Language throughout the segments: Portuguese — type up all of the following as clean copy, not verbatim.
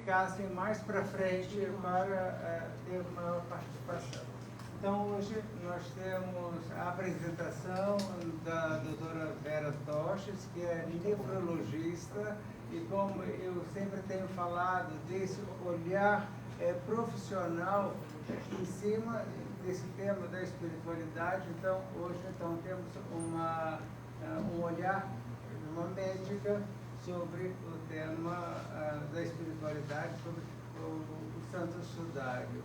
ficassem mais para frente para ter maior participação. Então, hoje nós temos a apresentação da doutora Vera Toches, que é nefrologista, e como eu sempre tenho falado, desse olhar profissional em cima desse tema da espiritualidade. Então, hoje temos um olhar de uma médica sobre o tema da espiritualidade, sobre o Santo Sudário.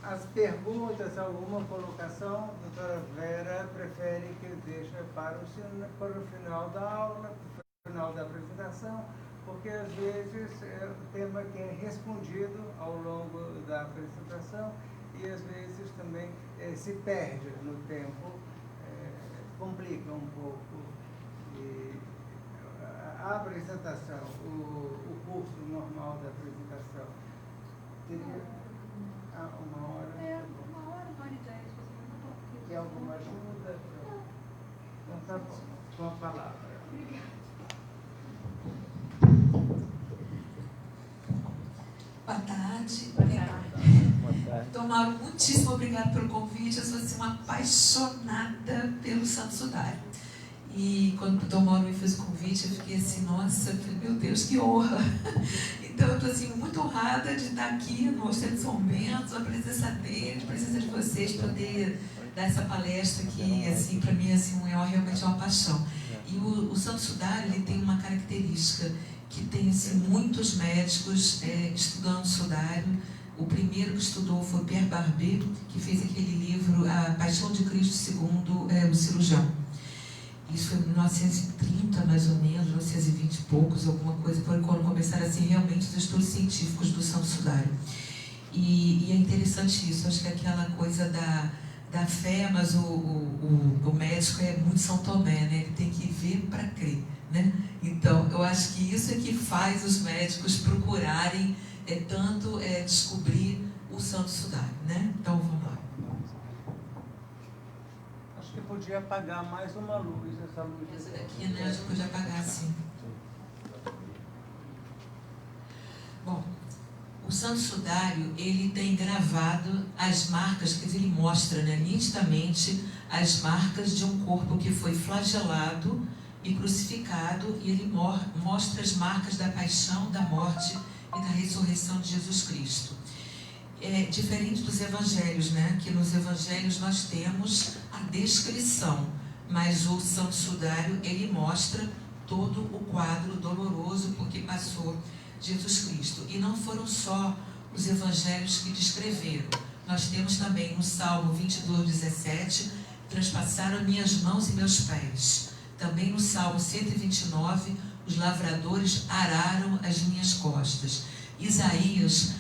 As perguntas, alguma colocação, a doutora Vera prefere que eu deixe para o final da aula, para o final da apresentação, porque às vezes é um tema que é respondido ao longo da apresentação e às vezes também se perde no tempo, complica um pouco. E a apresentação, o curso normal da apresentação, teria uma hora? Uma hora e 10. Quer alguma ajuda? Então tá bom, com a palavra. Obrigada. Boa tarde. Boa tarde. Dom Mauro, muitíssimo obrigada pelo convite. Eu sou assim, uma apaixonada pelo Santo Sudário. E quando o Dom Mauro me fez o convite, eu fiquei assim, nossa, eu falei, meu Deus, que honra. Então eu estou assim, muito honrada de estar aqui no Mosteiro de São Bento, a presença dele, a presença de vocês, poder dar essa palestra que, assim, para mim, assim, realmente é uma paixão. E o Santo Sudário, ele tem uma característica, que tem assim, muitos médicos estudando sudário. O primeiro que estudou foi Pierre Barbet, que fez aquele livro A Paixão de Cristo segundo o cirurgião. Isso foi em 1930, mais ou menos, 1920 e poucos, alguma coisa, foi quando começaram assim, realmente os estudos científicos do Santo Sudário. E é interessante isso, acho que aquela coisa da fé, mas o médico é muito São Tomé, né? Ele tem que ver para crer, né? Então, eu acho que isso é que faz os médicos procurarem tanto descobrir o Santo Sudário, né? Então, vamos lá. Acho que podia apagar mais uma luz, essa luz. Essa daqui, né? Acho que podia apagar, sim. Bom, o Santo Sudário, ele tem gravado as marcas, quer dizer, ele mostra, né, nitidamente as marcas de um corpo que foi flagelado e crucificado, e ele mostra as marcas da paixão, da morte e da ressurreição de Jesus Cristo. É diferente dos evangelhos, né? Que nos evangelhos nós temos a descrição, mas o Santo Sudário, ele mostra todo o quadro doloroso porque passou Jesus Cristo. E não foram só os evangelhos que descreveram. Nós temos também no Salmo 22:17, transpassaram minhas mãos e meus pés. Também no Salmo 129, os lavradores araram as minhas costas. Isaías,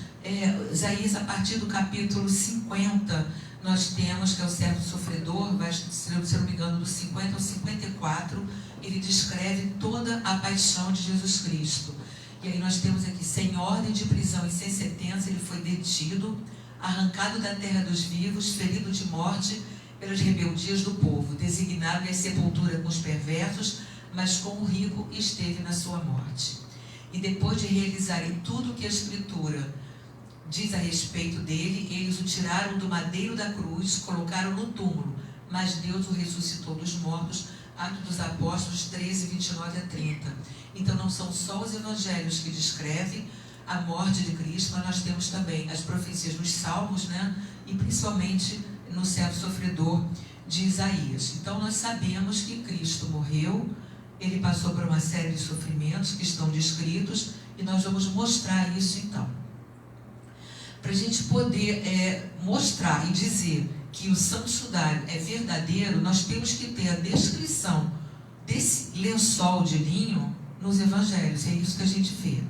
a partir do capítulo 50, nós temos que é o servo sofredor, se eu não me engano, do 50 ao 54, ele descreve toda a paixão de Jesus Cristo. E aí nós temos aqui, sem ordem de prisão e sem sentença, ele foi detido, arrancado da terra dos vivos, ferido de morte pelas rebeldias do povo, designado à sepultura com os perversos, mas com o rico esteve na sua morte. E depois de realizarem tudo o que a Escritura diz a respeito dele, eles o tiraram do madeiro da cruz, colocaram no túmulo, mas Deus o ressuscitou dos mortos. Atos dos Apóstolos 13, 29 a 30. Então não são só os evangelhos que descrevem a morte de Cristo, mas nós temos também as profecias nos Salmos, né? E principalmente no servo sofredor de Isaías. Então nós sabemos que Cristo morreu, ele passou por uma série de sofrimentos que estão descritos, e nós vamos mostrar isso então. Para a gente poder mostrar e dizer que o Santo Sudário é verdadeiro, nós temos que ter a descrição desse lençol de linho nos evangelhos. É isso que a gente vê.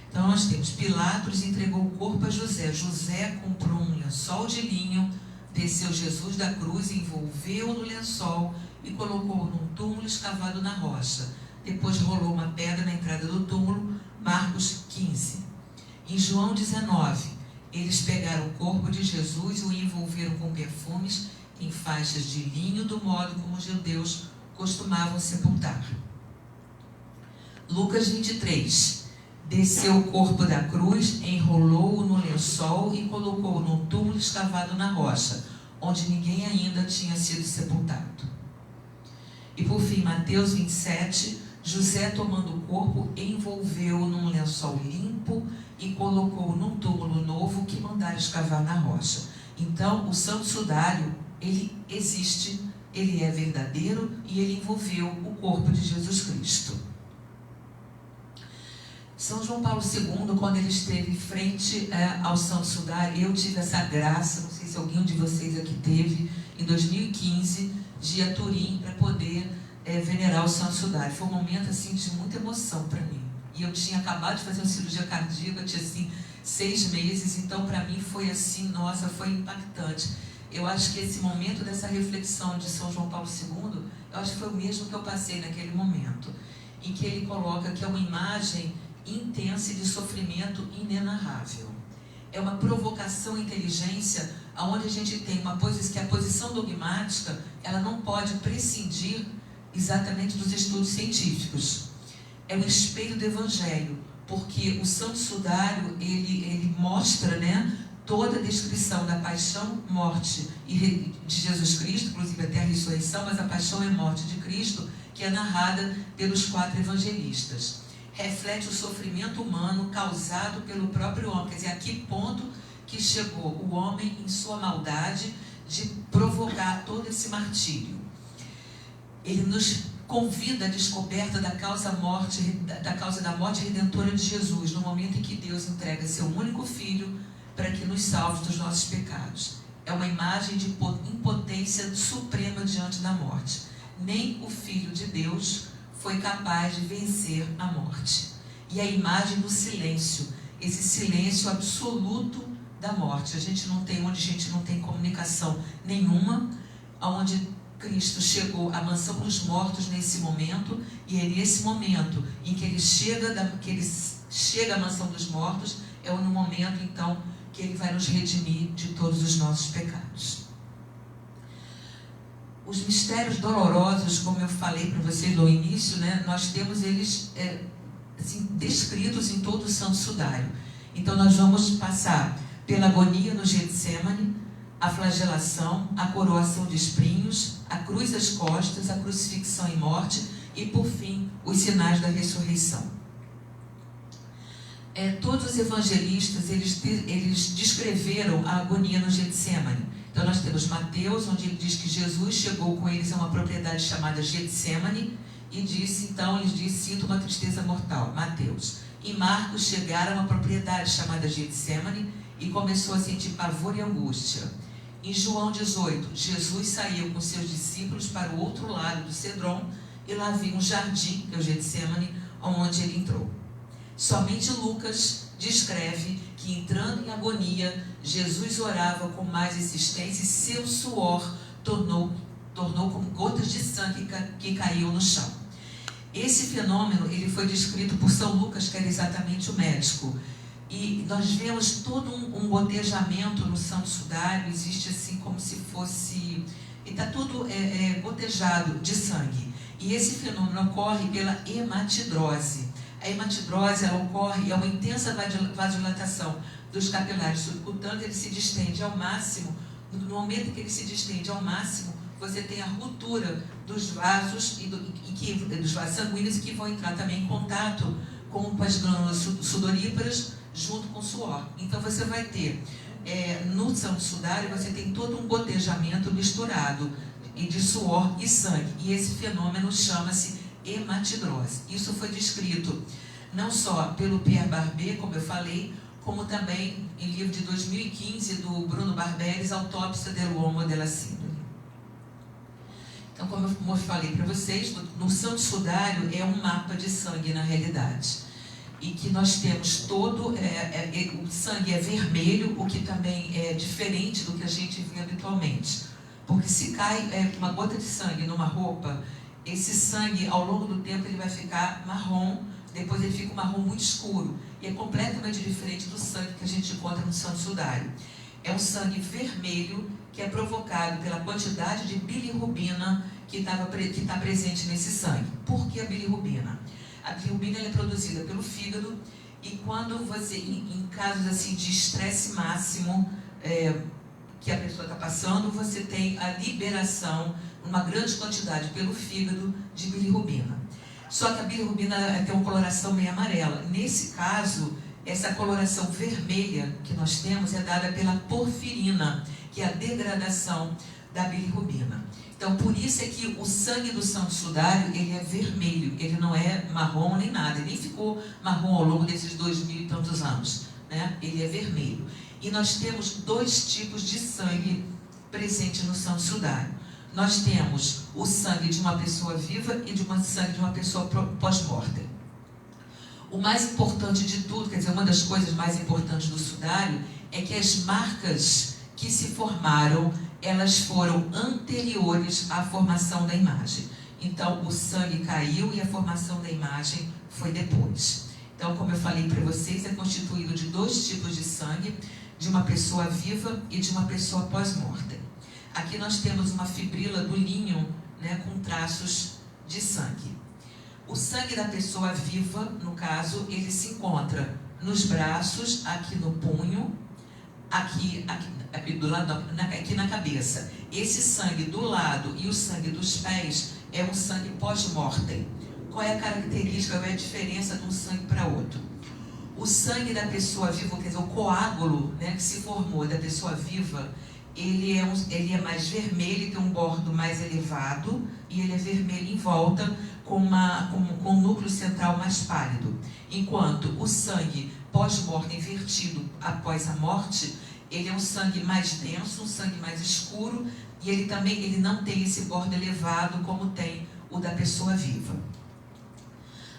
Então nós temos: Pilatos entregou o corpo a José. José comprou um lençol de linho, desceu Jesus da cruz, envolveu no lençol e colocou num túmulo escavado na rocha. Depois rolou uma pedra na entrada do túmulo. Marcos 15. Em João 19, eles pegaram o corpo de Jesus e o envolveram com perfumes em faixas de linho, do modo como os judeus costumavam sepultar. Lucas 23. desceu o corpo da cruz, enrolou-o no lençol e colocou-o num túmulo escavado na rocha, onde ninguém ainda tinha sido sepultado. E por fim, Mateus 27, José, tomando o corpo, envolveu-o num lençol limpo e colocou-o num túmulo novo que mandaram escavar na rocha. Então, o Santo Sudário, ele existe, ele é verdadeiro e ele envolveu o corpo de Jesus Cristo. São João Paulo II, quando ele esteve em frente ao Santo Sudário, eu tive essa graça, não sei se alguém de vocês aqui teve, em 2015, de ir a Turim para poder venerar o Santo Sudário. Foi um momento assim, de muita emoção para mim. E eu tinha acabado de fazer uma cirurgia cardíaca, tinha assim 6 meses, então para mim foi assim, nossa, foi impactante. Eu acho que esse momento dessa reflexão de São João Paulo II, eu acho que foi o mesmo que eu passei naquele momento, em que ele coloca que é uma imagem intensa e de sofrimento inenarrável. É uma provocação à inteligência, onde a gente tem uma posição, que a posição dogmática, ela não pode prescindir exatamente dos estudos científicos. É um espelho do Evangelho, porque o Santo Sudário, ele mostra, toda a descrição da paixão, morte de Jesus Cristo, inclusive até a ressurreição, mas a paixão e a morte de Cristo, que é narrada pelos 4 evangelistas. Reflete o sofrimento humano causado pelo próprio homem. Quer dizer, a que ponto que chegou o homem em sua maldade de provocar todo esse martírio. Ele nos convida à descoberta da causa da morte redentora de Jesus, no momento em que Deus entrega seu único Filho para que nos salve dos nossos pecados. É uma imagem de impotência suprema diante da morte. Nem o Filho de Deus foi capaz de vencer a morte. E a imagem do silêncio, esse silêncio absoluto da morte. Onde a gente não tem comunicação nenhuma, onde Cristo chegou à mansão dos mortos nesse momento, e é nesse momento em que ele chega à mansão dos mortos, é no momento então que ele vai nos redimir de todos os nossos pecados. Os mistérios dolorosos, como eu falei para vocês no início, nós temos eles assim, descritos em todo o Santo Sudário. Então nós vamos passar pela agonia no Getsemane, a flagelação, a coroação de espinhos, a cruz às costas, a crucifixão e morte e, por fim, os sinais da ressurreição. Todos os evangelistas, eles descreveram a agonia no Getsemane. Então nós temos Mateus, onde ele diz que Jesus chegou com eles a uma propriedade chamada Getsemane e disse, então, ele diz, sinto uma tristeza mortal, Mateus. Em Marcos chegaram a uma propriedade chamada Getsemane e começou a sentir pavor e angústia. Em João 18, Jesus saiu com seus discípulos para o outro lado do Cedron e lá havia um jardim, que é o Getsemane, onde ele entrou. Somente Lucas descreve que, entrando em agonia, Jesus orava com mais insistência e seu suor tornou como gotas de sangue que caíam no chão. Esse fenômeno ele foi descrito por São Lucas, que era exatamente o médico. E nós vemos todo um gotejamento no Santo Sudário, existe assim como se fosse... está tudo gotejado de sangue. E esse fenômeno ocorre pela hematidrose. A hematidrose ela ocorre, é uma intensa vasodilatação dos capilares subcutâneos, ele se distende ao máximo. No momento em que ele se distende ao máximo, você tem a ruptura dos vasos, dos vasos sanguíneos, que vão entrar também em contato com as glândulas sudoríparas, junto com o suor. Então você vai ter, no Santo Sudário, você tem todo um gotejamento misturado de suor e sangue. E esse fenômeno chama-se hematidrose. Isso foi descrito não só pelo Pierre Barbet, como eu falei, como também em livro de 2015 do Bruno Barberis, Autópsia del Uomo della Síndrome. Então, como eu falei para vocês, no Santo Sudário é um mapa de sangue na realidade. E que nós temos todo, o sangue é vermelho, o que também é diferente do que a gente vê habitualmente. Porque se cai uma gota de sangue numa roupa, esse sangue, ao longo do tempo, ele vai ficar marrom, depois ele fica um marrom muito escuro. E é completamente diferente do sangue que a gente encontra no Santo Sudário. É um sangue vermelho que é provocado pela quantidade de bilirrubina que está presente nesse sangue. Por que a bilirrubina? A bilirrubina é produzida pelo fígado E quando você, em casos assim de estresse máximo que a pessoa está passando, você tem a liberação, uma grande quantidade pelo fígado, de bilirrubina. Só que a bilirrubina tem uma coloração meio amarela. Nesse caso, essa coloração vermelha que nós temos é dada pela porfirina, que é a degradação da bilirrubina. Então, por isso é que o sangue do santo sudário, ele é vermelho, ele não é marrom nem nada, ele nem ficou marrom ao longo desses 2000 e tantos anos, né? Ele é vermelho. E nós temos dois tipos de sangue presente no santo sudário. Nós temos o sangue de uma pessoa viva e sangue de uma pessoa pós-mortem. O mais importante de tudo, quer dizer, uma das coisas mais importantes do sudário, é que as marcas que se formaram, elas foram anteriores à formação da imagem. Então, o sangue caiu e a formação da imagem foi depois. Então, como eu falei para vocês, é constituído de dois tipos de sangue, de uma pessoa viva e de uma pessoa pós-mortem. Aqui nós temos uma fibrila do linho, né, com traços de sangue. O sangue da pessoa viva, no caso, ele se encontra nos braços, aqui no punho, aqui do lado, aqui na cabeça. Esse sangue do lado e o sangue dos pés é um sangue pós-mortem. Qual é a característica, qual é a diferença de um sangue para outro? O sangue da pessoa viva, quer dizer, o coágulo, né, que se formou da pessoa viva, ele é mais vermelho, tem um bordo mais elevado e ele é vermelho em volta com um núcleo central mais pálido. Enquanto o sangue pós-mortem invertido após a morte, ele é um sangue mais denso, um sangue mais escuro e ele não tem esse bordo elevado como tem o da pessoa viva.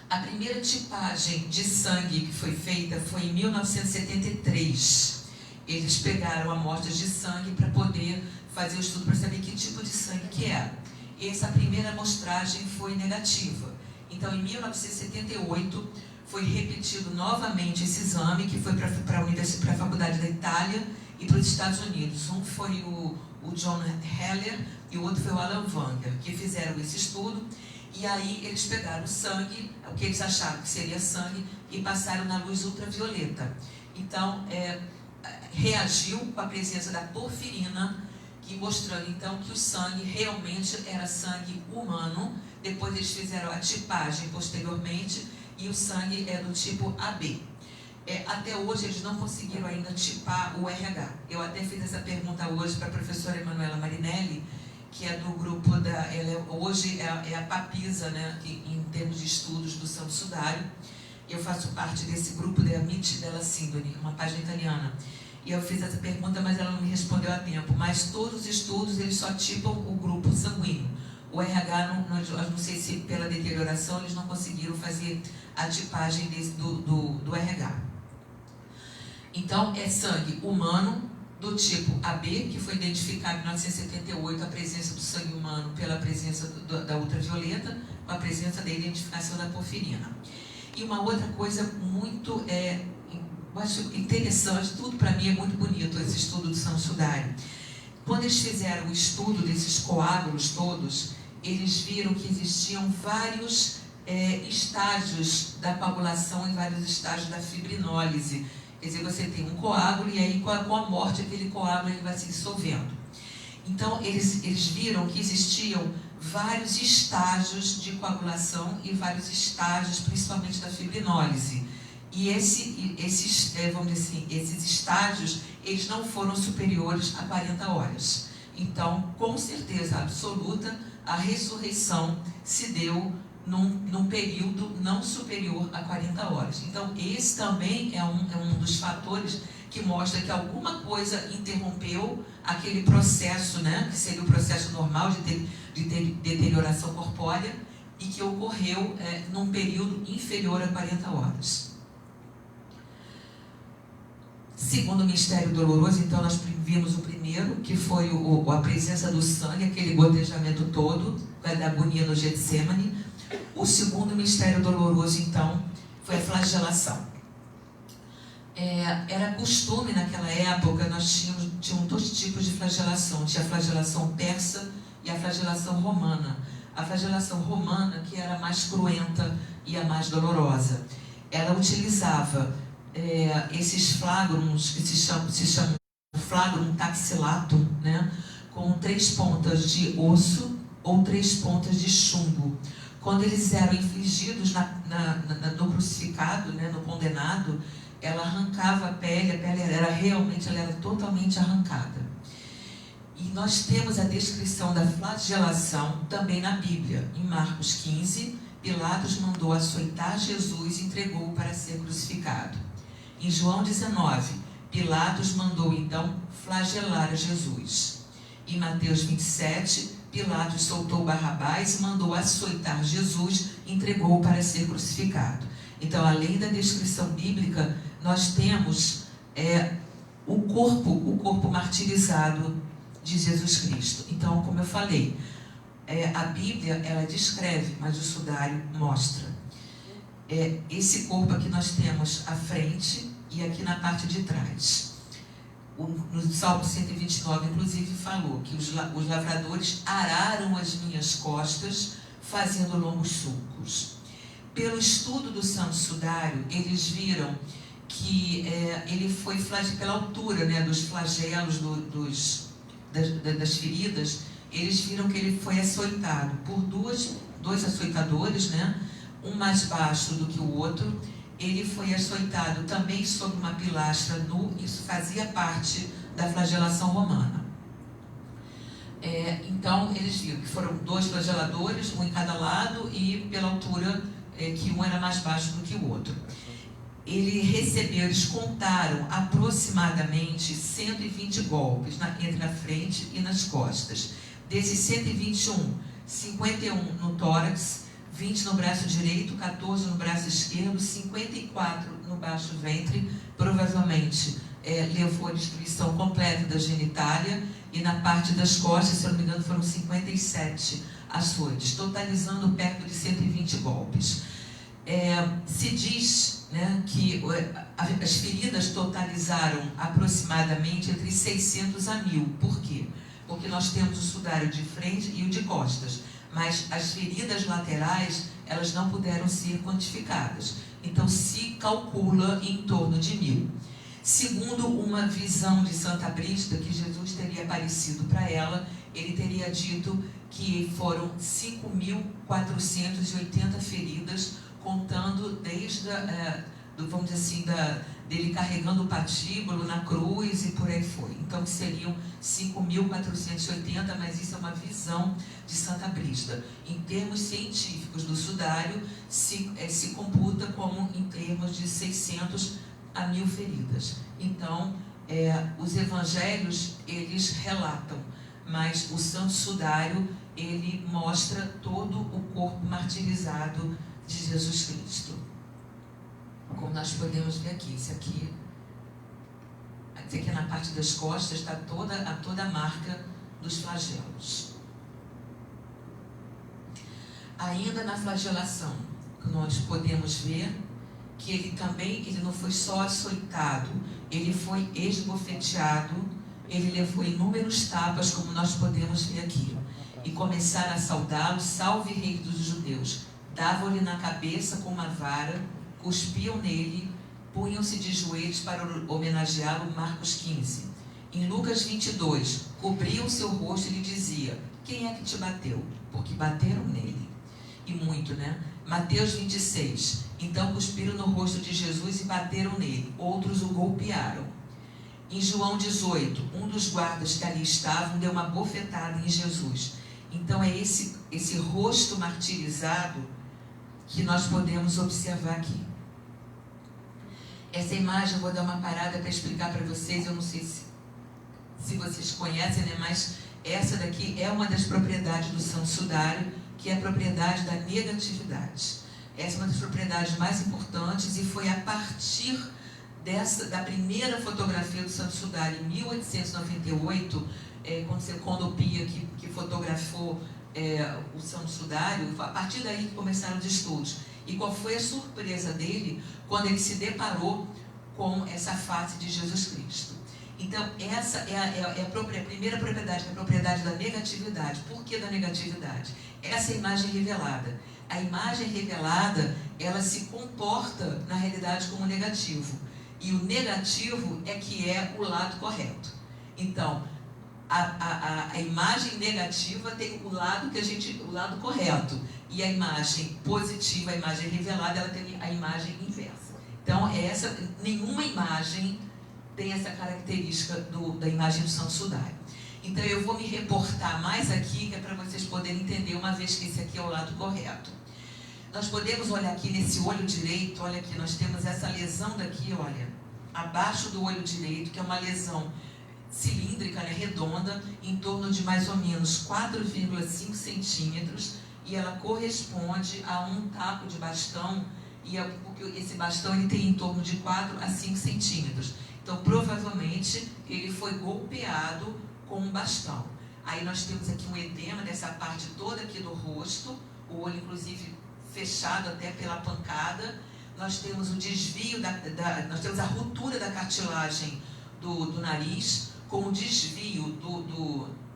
A primeira tipagem de sangue que foi feita foi em 1973. Eles pegaram amostras de sangue para poder fazer o estudo para saber que tipo de sangue que era. Essa primeira amostragem foi negativa. Então, em 1978, foi repetido novamente esse exame, que foi para a Faculdade da Itália e para os Estados Unidos. Um foi o John Heller e o outro foi o Alan Wanger, que fizeram esse estudo. E aí eles pegaram o sangue, o que eles acharam que seria sangue, e passaram na luz ultravioleta. Então, reagiu com a presença da porfirina, que mostrando então que o sangue realmente era sangue humano. Depois eles fizeram a tipagem posteriormente e o sangue é do tipo AB. Até hoje eles não conseguiram ainda tipar o RH. Eu até fiz essa pergunta hoje para a professora Emanuela Marinelli, que é do grupo hoje é a Papisa, né, em termos de estudos do santo sudário. Eu faço parte desse grupo da Amici della Sindone, uma página italiana. E eu fiz essa pergunta, mas ela não me respondeu a tempo. Mas todos os estudos, eles só tipam o grupo sanguíneo. O RH, não sei se pela deterioração, eles não conseguiram fazer a tipagem do RH. Então, é sangue humano do tipo AB, que foi identificado em 1978 a presença do sangue humano pela presença da ultravioleta, com a presença da identificação da porfirina. E uma outra coisa muito eu acho interessante, tudo para mim é muito bonito, esse estudo do santo sudário. Quando eles fizeram o estudo desses coágulos todos, eles viram que existiam vários estágios da coagulação e vários estágios da fibrinólise. Quer dizer, você tem um coágulo e aí com a morte aquele coágulo ele vai se dissolvendo. Então, eles viram que existiam vários estágios de coagulação e vários estágios, principalmente da fibrinólise. E esses estágios, eles não foram superiores a 40 horas. Então, com certeza absoluta, a ressurreição se deu num período não superior a 40 horas. Então, esse também é um dos fatores que mostra que alguma coisa interrompeu aquele processo, né, que seria o processo normal de deterioração corpórea e que ocorreu num período inferior a 40 horas. Segundo o mistério doloroso, então, nós vimos o primeiro, que foi a presença do sangue, aquele gotejamento todo, da agonia no Getsemane. O segundo mistério doloroso, então, foi a flagelação. Era costume naquela época, nós tínhamos dois tipos de flagelação. Tinha a flagelação persa e a flagelação romana. A flagelação romana, que era a mais cruenta e a mais dolorosa. ela utilizava esses flagrons, que se chamam flagrum taxilato, né, com 3 pontas de osso ou 3 pontas de chumbo. Quando eles eram infligidos no crucificado, né, no condenado, ela arrancava a pele ela era totalmente arrancada. E nós temos a descrição da flagelação também na Bíblia. Em Marcos 15, Pilatos mandou açoitar Jesus e entregou-o para ser crucificado. Em João 19, Pilatos mandou então flagelar a Jesus. Em Mateus 27, Pilatos soltou Barrabás e mandou açoitar Jesus e entregou-o para ser crucificado. Então, além da descrição bíblica, nós temos o corpo martirizado de Jesus Cristo. Então, como eu falei, a Bíblia, ela descreve, mas o sudário mostra. Esse corpo aqui nós temos à frente e aqui na parte de trás. No Salmo 129, inclusive, falou que os lavradores araram as minhas costas, fazendo longos sulcos. Pelo estudo do Santo Sudário, eles viram que ele foi pela altura, né, dos flagelos, das feridas, eles viram que ele foi açoitado por dois açoitadores, né, um mais baixo do que o outro. Ele foi açoitado também sobre uma pilastra nu, isso fazia parte da flagelação romana. Então, eles viram que foram 2 flageladores, um em cada lado, e pela altura que um era mais baixo do que o outro. Eles contaram aproximadamente 120 golpes entre a frente e nas costas. Desses 121, 51 no tórax, 20 no braço direito, 14 no braço esquerdo, 54 no baixo ventre. Provavelmente levou a destruição completa da genitália, e na parte das costas, se eu não me engano, foram 57 açoites, totalizando perto de 120 golpes. Se diz, né, que as feridas totalizaram aproximadamente entre 600 a 1000. Por quê? Porque nós temos o sudário de frente e o de costas, mas as feridas laterais, elas não puderam ser quantificadas. Então, se calcula em torno de 1000. Segundo uma visão de Santa Brígida, que Jesus teria aparecido para ela, ele teria dito que foram 5.480 feridas, contando desde vamos dizer assim, dele carregando o patíbulo na cruz e por aí foi. Então seriam 5.480, mas isso é uma visão de Santa Brígida. Em termos científicos do sudário, se computa como em termos de 600 a 1000 feridas. Então, os evangelhos, eles relatam, mas o Santo Sudário, ele mostra todo o corpo martirizado de Jesus Cristo. Como nós podemos ver aqui, isso aqui na parte das costas está toda a marca dos flagelos. Ainda na flagelação, nós podemos ver que ele não foi só açoitado, ele foi esbofeteado, ele levou inúmeros tapas, como nós podemos ver aqui, e começaram a saudá-lo: salve, rei dos judeus. Davam-lhe na cabeça com uma vara, cuspiam nele, punham-se de joelhos para homenageá-lo. Marcos 15. Em Lucas 22, cobriam seu rosto e lhe dizia: quem é que te bateu? Porque bateram nele. E muito, né? Mateus 26, então cuspiram no rosto de Jesus e bateram nele, outros o golpearam. Em João 18, um dos guardas que ali estavam deu uma bofetada em Jesus. Então é esse rosto martirizado que nós podemos observar aqui. Essa imagem eu vou dar uma parada para explicar para vocês. Eu não sei se vocês conhecem, né? Mas essa daqui é uma das propriedades do Santo Sudário, que é a propriedade da negatividade. Essa é uma das propriedades mais importantes, e foi a partir da primeira fotografia do Santo Sudário, em 1898, quando o Pia, que fotografou o Santo Sudário, a partir daí que começaram os estudos. E qual foi a surpresa dele quando ele se deparou com essa face de Jesus Cristo? Então, essa é a primeira propriedade, que é a propriedade da negatividade. Por que da negatividade? Essa é a imagem revelada. A imagem revelada, ela se comporta, na realidade, como negativo. E o negativo é que é o lado correto. Então, a imagem negativa tem o lado o lado correto. E a imagem positiva, a imagem revelada, ela tem a imagem inversa. Então, nenhuma imagem tem essa característica da imagem do Santo Sudário. Então, eu vou me reportar mais aqui, que é para vocês poderem entender, uma vez que esse aqui é o lado correto. Nós podemos olhar aqui nesse olho direito, olha aqui, nós temos essa lesão daqui, olha, abaixo do olho direito, que é uma lesão cilíndrica, né, redonda, em torno de mais ou menos 4,5 centímetros, e ela corresponde a um taco de bastão, porque esse bastão ele tem em torno de 4 a 5 centímetros. Então, provavelmente, ele foi golpeado com um bastão. Aí nós temos aqui um edema dessa parte toda aqui do rosto, o olho, inclusive, fechado até pela pancada. Nós temos o desvio, nós temos a ruptura da cartilagem do nariz, com o desvio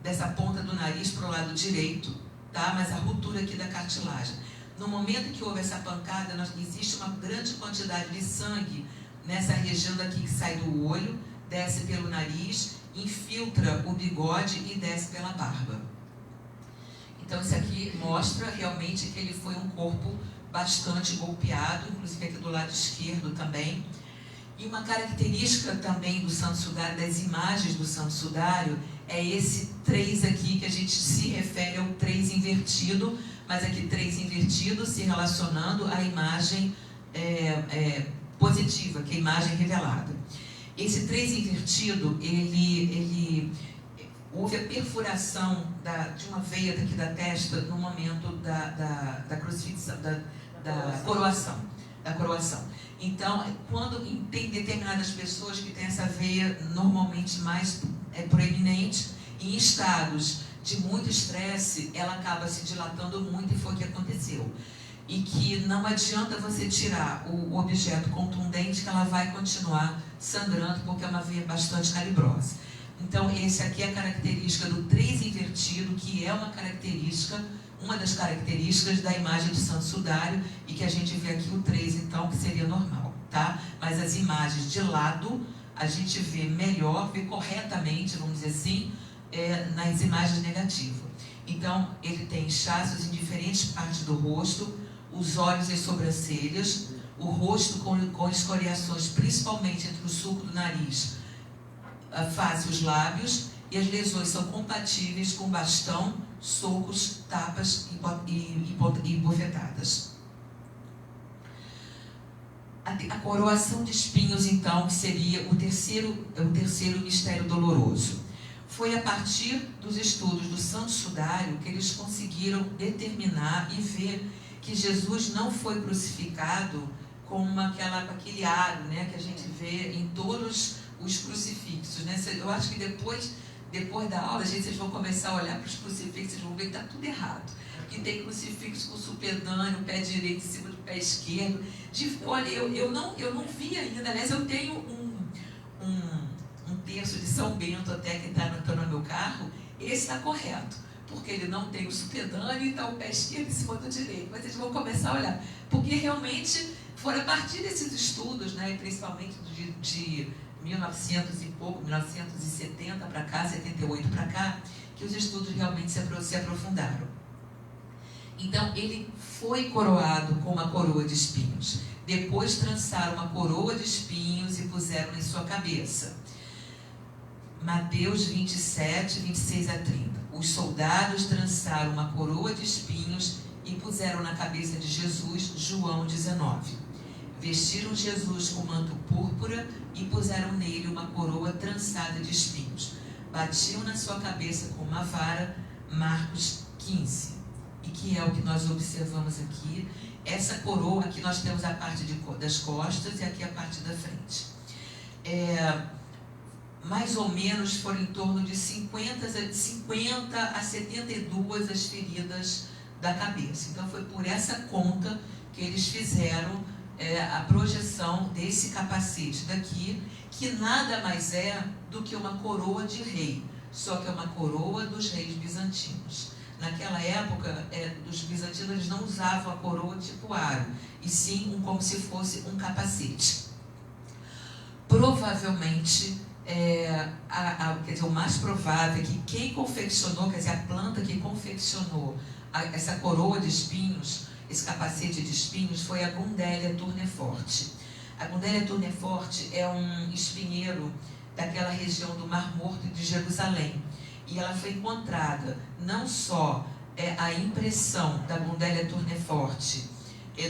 dessa ponta do nariz para o lado direito, tá? Mas a ruptura aqui da cartilagem. No momento que houve essa pancada, existe uma grande quantidade de sangue nessa região daqui que sai do olho, desce pelo nariz, infiltra o bigode e desce pela barba. Então, isso aqui mostra realmente que ele foi um corpo bastante golpeado, inclusive aqui do lado esquerdo também. E uma característica também do Santo Sudário, das imagens do Santo Sudário, é esse 3 aqui, que a gente se refere ao 3 invertido, mas aqui 3 invertido se relacionando à imagem positiva, que é a imagem revelada. Esse 3 invertido, houve a perfuração de uma veia daqui da testa no momento da crucifixão, da coroação. Então, quando tem determinadas pessoas que têm essa veia normalmente mais proeminente, em estados de muito estresse, ela acaba se dilatando muito, e foi o que aconteceu. E que não adianta você tirar o objeto contundente, que ela vai continuar sangrando, porque é uma veia bastante calibrosa. Então, esse aqui é a característica do 3 invertido, que é uma das características da imagem do Santo Sudário, e que a gente vê aqui o 3, então, que seria normal, tá? Mas as imagens de lado, a gente vê melhor, vê corretamente, vamos dizer assim, nas imagens negativas. Então, ele tem inchaços em diferentes partes do rosto, os olhos e as sobrancelhas, o rosto com escoriações, principalmente entre o sulco do nariz, a face e os lábios, e as lesões são compatíveis com bastão, socos, tapas e bofetadas. A coroação de espinhos, então, que seria o terceiro mistério doloroso. Foi a partir dos estudos do Santo Sudário que eles conseguiram determinar e ver que Jesus não foi crucificado com aquele aro, né, que a gente vê em todos os crucifixos, né? Eu acho que depois da aula, vocês vão começar a olhar para os crucifixos, vocês vão ver que está tudo errado. Que tem crucifixo com supedâneo, o pé direito em cima do pé esquerdo. Olha, eu não vi ainda, aliás, eu tenho um terço de São Bento até que está no meu carro, esse está correto, porque ele não tem o supedâneo e está o pé esquerdo em cima do direito. Mas vocês vão começar a olhar, porque realmente foram a partir desses estudos, né, principalmente de 1900 e pouco, 1970 para cá, 78 para cá, que os estudos realmente se aprofundaram. Então, ele foi coroado com uma coroa de espinhos. Depois trançaram uma coroa de espinhos e puseram em sua cabeça. Mateus 27, 26 a 30. Os soldados trançaram uma coroa de espinhos e puseram na cabeça de Jesus. João 19. Vestiram Jesus com manto púrpura e puseram nele uma coroa trançada de espinhos. Batiam na sua cabeça com uma vara. Marcos 15. E que é o que nós observamos aqui. Essa coroa, aqui nós temos a parte das costas e aqui a parte da frente. Mais ou menos foram em torno de 50 a 72 as feridas da cabeça. Então foi por essa conta que eles fizeram a projeção desse capacete daqui, que nada mais é do que uma coroa de rei, só que é uma coroa dos reis bizantinos. Naquela época, os bizantinos eles não usavam a coroa tipo aro, e sim como se fosse um capacete. Provavelmente, quer dizer, o mais provável é que quem confeccionou, quer dizer, a planta que confeccionou essa coroa de espinhos, esse capacete de espinhos, foi a Gundélia Tournefort. A Gundélia Tournefort é um espinheiro daquela região do Mar Morto e de Jerusalém. E ela foi encontrada não só a impressão da Gundélia Tournefort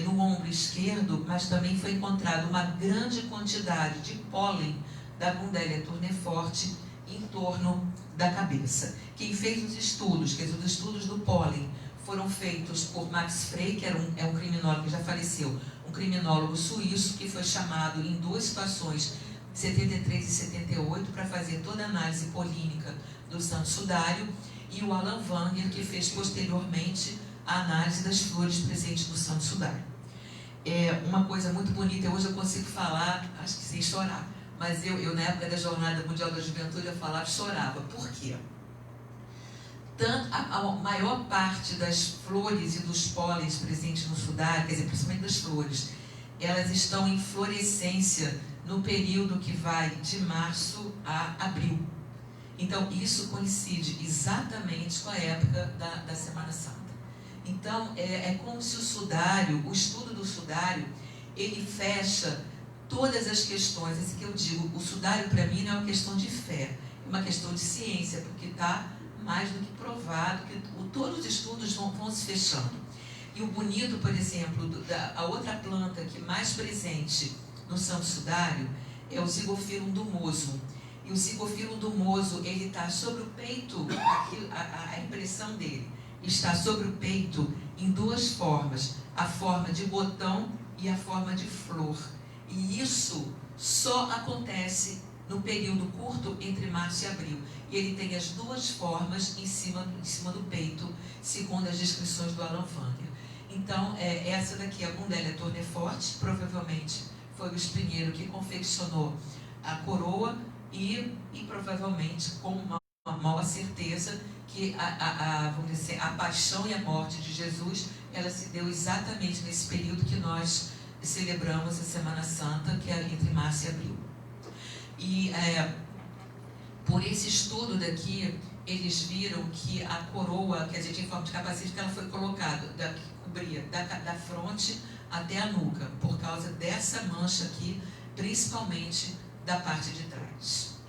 no ombro esquerdo, mas também foi encontrada uma grande quantidade de pólen da Gundélia Tournefort em torno da cabeça. Quem fez os estudos, quer dizer, os estudos do pólen, foram feitos por Max Frey, que é um criminólogo que já faleceu, um criminólogo suíço que foi chamado em duas situações, 73 e 78, para fazer toda a análise polínica do santo sudário, e o Alan Wanger, que fez posteriormente a análise das flores presentes no santo sudário. Uma coisa muito bonita, hoje eu consigo falar, acho que sem chorar, mas eu na época da Jornada Mundial da Juventude eu falava, chorava. Por quê? A maior parte das flores e dos pólens presentes no sudário, quer dizer, principalmente das flores, elas estão em florescência no período que vai de março a abril. Então, isso coincide exatamente com a época da Semana Santa. Então, é como se o sudário, o estudo do sudário, ele fecha todas as questões. Esse que eu digo, o sudário para mim não é uma questão de fé, é uma questão de ciência, porque está mais do que provado, que todos os estudos vão se fechando. E o bonito, por exemplo, a outra planta que mais presente no santo sudário é o Zigophyllum dumoso. E o Zigophyllum dumoso, ele está sobre o peito, a impressão dele está sobre o peito em duas formas, a forma de botão e a forma de flor. E isso só acontece no período curto entre março e abril. E ele tem as duas formas em cima do peito, segundo as descrições do Alan Wanger. Então, essa daqui é a Gundélia Tournefort, provavelmente foi o espinheiro que confeccionou a coroa e provavelmente, com maior certeza, que vamos dizer, a paixão e a morte de Jesus, ela se deu exatamente nesse período que nós celebramos a Semana Santa, que é entre março e abril. E por esse estudo daqui, eles viram que a coroa, quer dizer, de forma de capacete, que ela foi colocada, que cobria da fronte até a nuca, por causa dessa mancha aqui, principalmente da parte de trás.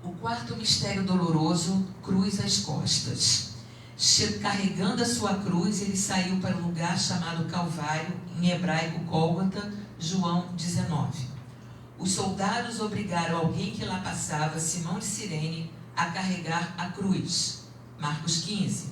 O quarto mistério doloroso, cruz às costas. Carregando a sua cruz, ele saiu para um lugar chamado Calvário, em hebraico Gólgota, João 19. Os soldados obrigaram alguém que lá passava, Simão de Cirene, a carregar a cruz. Marcos 15.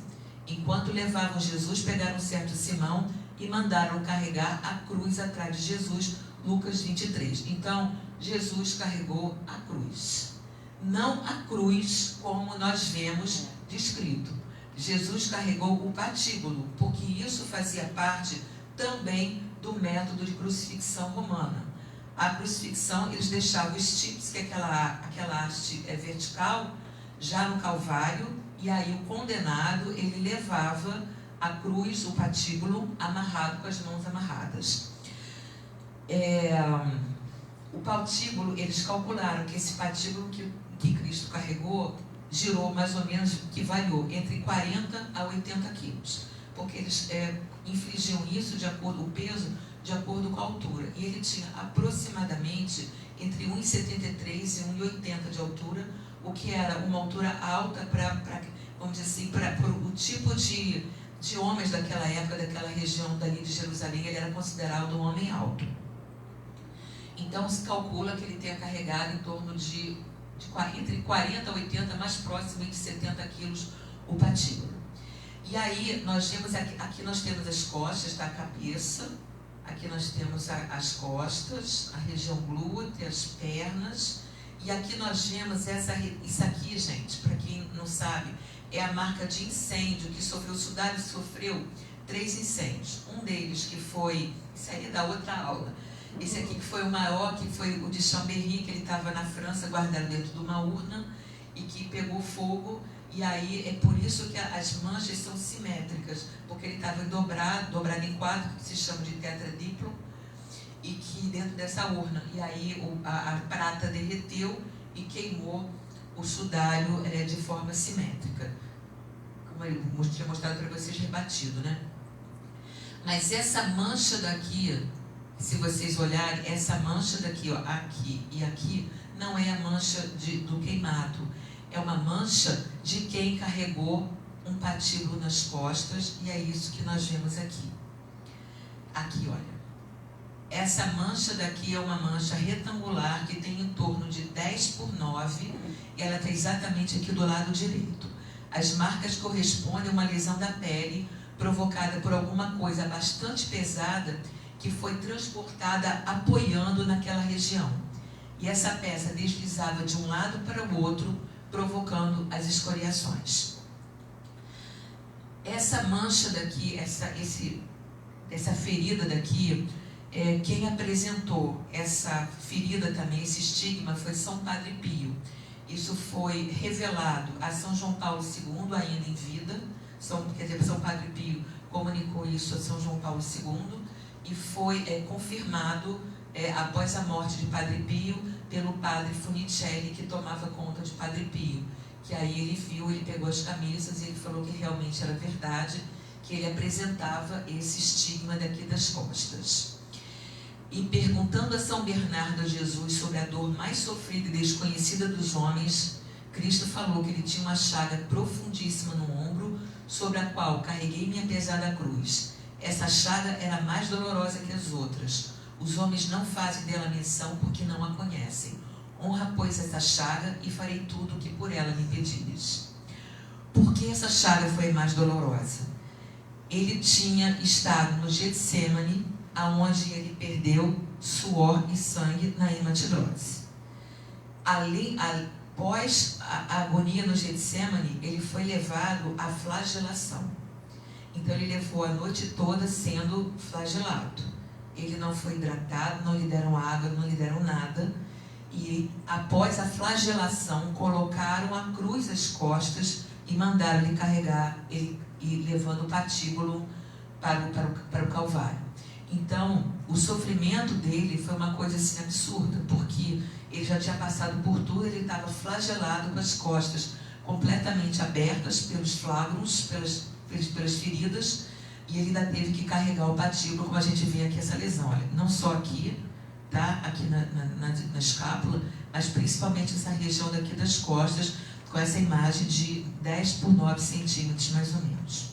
Enquanto levavam Jesus, pegaram certo Simão e mandaram carregar a cruz atrás de Jesus. Lucas 23. Então, Jesus carregou a cruz. Não a cruz como nós vemos descrito. Jesus carregou o patíbulo, porque isso fazia parte também do método de crucifixão romana. A crucifixão, eles deixavam os stipes, que é aquela haste vertical, já no Calvário, e aí o condenado, ele levava a cruz, o patíbulo, amarrado com as mãos amarradas. O patíbulo, eles calcularam que esse patíbulo que Cristo carregou girou mais ou menos, que variou entre 40 a 80 quilos, porque eles infligiam isso o peso de acordo com a altura, e ele tinha aproximadamente entre 1,73 e 1,80 de altura, o que era uma altura alta vamos dizer assim, para o tipo de homens daquela época, daquela região dali de Jerusalém, ele era considerado um homem alto. Então se calcula que ele tenha carregado em torno de entre 40 a 80, mais próximo de 70 quilos o patíbulo. E aí nós vemos, aqui nós temos as costas, a cabeça, aqui nós temos as costas, a região glútea, as pernas, e aqui nós vemos isso aqui, gente, para quem não sabe, é a marca de incêndio que sofreu, o sudário sofreu 3 incêndios. Um deles que foi, isso aí é da outra aula, esse aqui que foi o maior, que foi o de Chambéry, que ele estava na França, guardado dentro de uma urna, e que pegou fogo, E aí é por isso que as manchas são simétricas, porque ele estava dobrado em quatro, que se chama de tetradiplo, e que dentro dessa urna. E aí a prata derreteu e queimou o sudário de forma simétrica. Como eu tinha mostrado para vocês, rebatido, né? Mas essa mancha daqui, se vocês olharem, essa mancha daqui, ó, aqui e aqui, não é a mancha do queimado. É uma mancha de quem carregou um patíbulo nas costas, e é isso que nós vemos aqui. Aqui, olha. Essa mancha daqui é uma mancha retangular que tem em torno de 10 por 9, e ela está exatamente aqui do lado direito. As marcas correspondem a uma lesão da pele provocada por alguma coisa bastante pesada que foi transportada apoiando naquela região. E essa peça deslizava de um lado para o outro, provocando as escoriações. Essa mancha daqui, essa ferida daqui, quem apresentou essa ferida também, esse estigma, foi São Padre Pio. Isso foi revelado a São João Paulo II, ainda em vida. São Padre Pio comunicou isso a São João Paulo II e foi confirmado após a morte de Padre Pio pelo Padre Funicelli, que tomava conta de Padre Pio. Que aí ele viu, ele pegou as camisas e ele falou que realmente era verdade, que ele apresentava esse estigma daqui das costas. E perguntando a São Bernardo Jesus sobre a dor mais sofrida e desconhecida dos homens, Cristo falou que ele tinha uma chaga profundíssima no ombro, sobre a qual carreguei minha pesada cruz. Essa chaga era mais dolorosa que as outras. Os homens não fazem dela menção porque não a conhecem. Honra, pois, essa chaga e farei tudo o que por ela me pedires. Por que essa chaga foi mais dolorosa? Ele tinha estado no Getsemane, aonde ele perdeu suor e sangue na hematidrose. Após a agonia no Getsemane, ele foi levado à flagelação. Então ele levou a noite toda sendo flagelado. Ele não foi hidratado, não lhe deram água, não lhe deram nada. E após a flagelação, colocaram a cruz às costas e mandaram ele carregar, e levando o patíbulo para o Calvário. Então, o sofrimento dele foi uma coisa assim absurda, porque ele já tinha passado por tudo, ele estava flagelado com as costas completamente abertas pelos flagros, pelas feridas, e ele ainda teve que carregar o patíbulo, como a gente vê aqui essa lesão. Olha, não só aqui, tá? Aqui na escápula, mas principalmente essa região daqui das costas, com essa imagem de 10 por 9 centímetros, mais ou menos.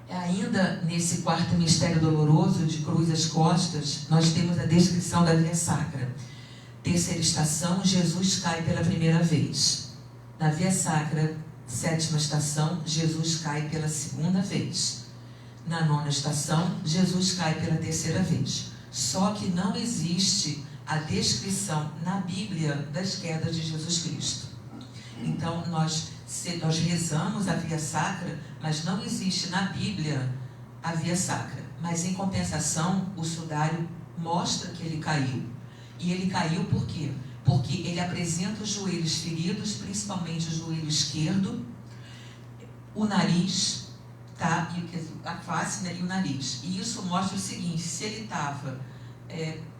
Ainda nesse quarto mistério doloroso de cruz às costas, nós temos a descrição da via sacra. Terceira estação, Jesus cai pela primeira vez. Na via sacra, sétima estação, Jesus cai pela segunda vez. Na nona estação, Jesus cai pela terceira vez. Só que não existe a descrição na Bíblia das quedas de Jesus Cristo. Então, nós rezamos a via sacra, mas não existe na Bíblia a via sacra. Mas, em compensação, o sudário mostra que ele caiu. E ele caiu por quê? Porque ele apresenta os joelhos feridos, principalmente o joelho esquerdo, o nariz, tá? A face, né? E o nariz. E isso mostra o seguinte: se ele estava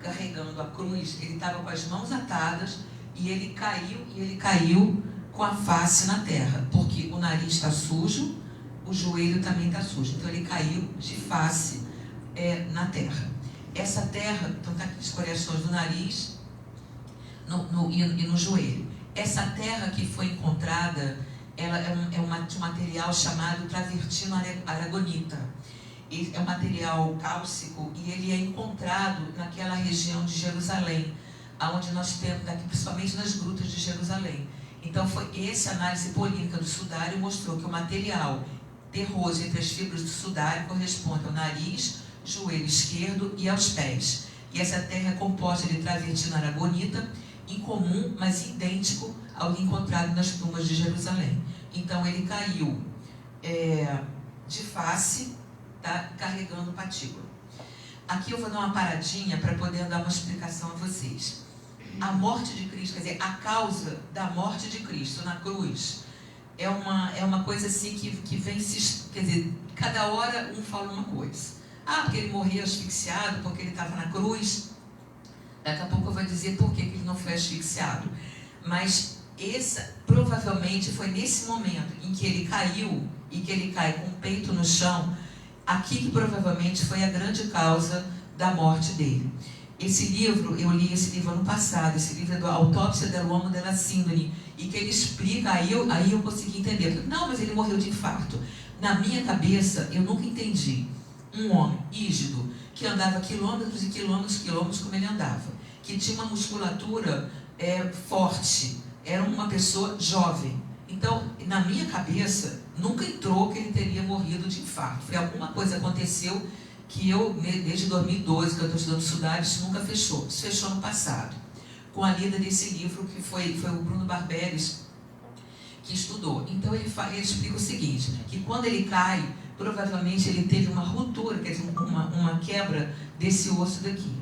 carregando a cruz, ele estava com as mãos atadas e ele caiu com a face na terra, porque o nariz está sujo, o joelho também está sujo. Então ele caiu de face na terra. Essa terra, então está aqui escoriações do nariz e no joelho. Essa terra que foi encontrada, ela é um material chamado travertino aragonita. É um material cálcico e ele é encontrado naquela região de Jerusalém, onde nós temos, principalmente nas grutas de Jerusalém. Então, foi essa análise polímica do sudário mostrou que o material terroso entre as fibras do sudário corresponde ao nariz, joelho esquerdo e aos pés. E essa terra é composta de travertino aragonita, incomum, mas idêntico ao encontrado nas tumbas de Jerusalém. Então, ele caiu de face, tá, carregando o patíbulo. Aqui eu vou dar uma paradinha para poder dar uma explicação a vocês. a morte de Cristo, quer dizer, a causa da morte de Cristo na cruz, é uma coisa assim que vem se... Quer dizer, cada hora um fala uma coisa. Ah, porque ele morreu asfixiado, porque ele estava na cruz. Daqui a pouco eu vou dizer por que ele não foi asfixiado. Mas provavelmente foi nesse momento em que ele caiu, e que ele cai com o peito no chão, aqui que provavelmente foi a grande causa da morte dele. Esse livro, eu li esse livro ano passado, esse livro é do Autópsia dell'Uomo della Síndone, e que ele explica, aí eu consegui entender. Não, mas ele morreu de infarto. Na minha cabeça, eu nunca entendi um homem rígido, que andava quilômetros e quilômetros, como ele andava, que tinha uma musculatura forte, era uma pessoa jovem. Então, na minha cabeça, nunca entrou que ele teria morrido de infarto. Foi alguma coisa aconteceu que eu, desde 2012, que eu estou estudando Sudário, isso nunca fechou. Isso fechou no passado, com a lida desse livro, que foi o Bruno Barberis que estudou. Então, ele explica o seguinte, que quando ele cai, provavelmente ele teve uma ruptura, quer dizer, uma quebra desse osso daqui.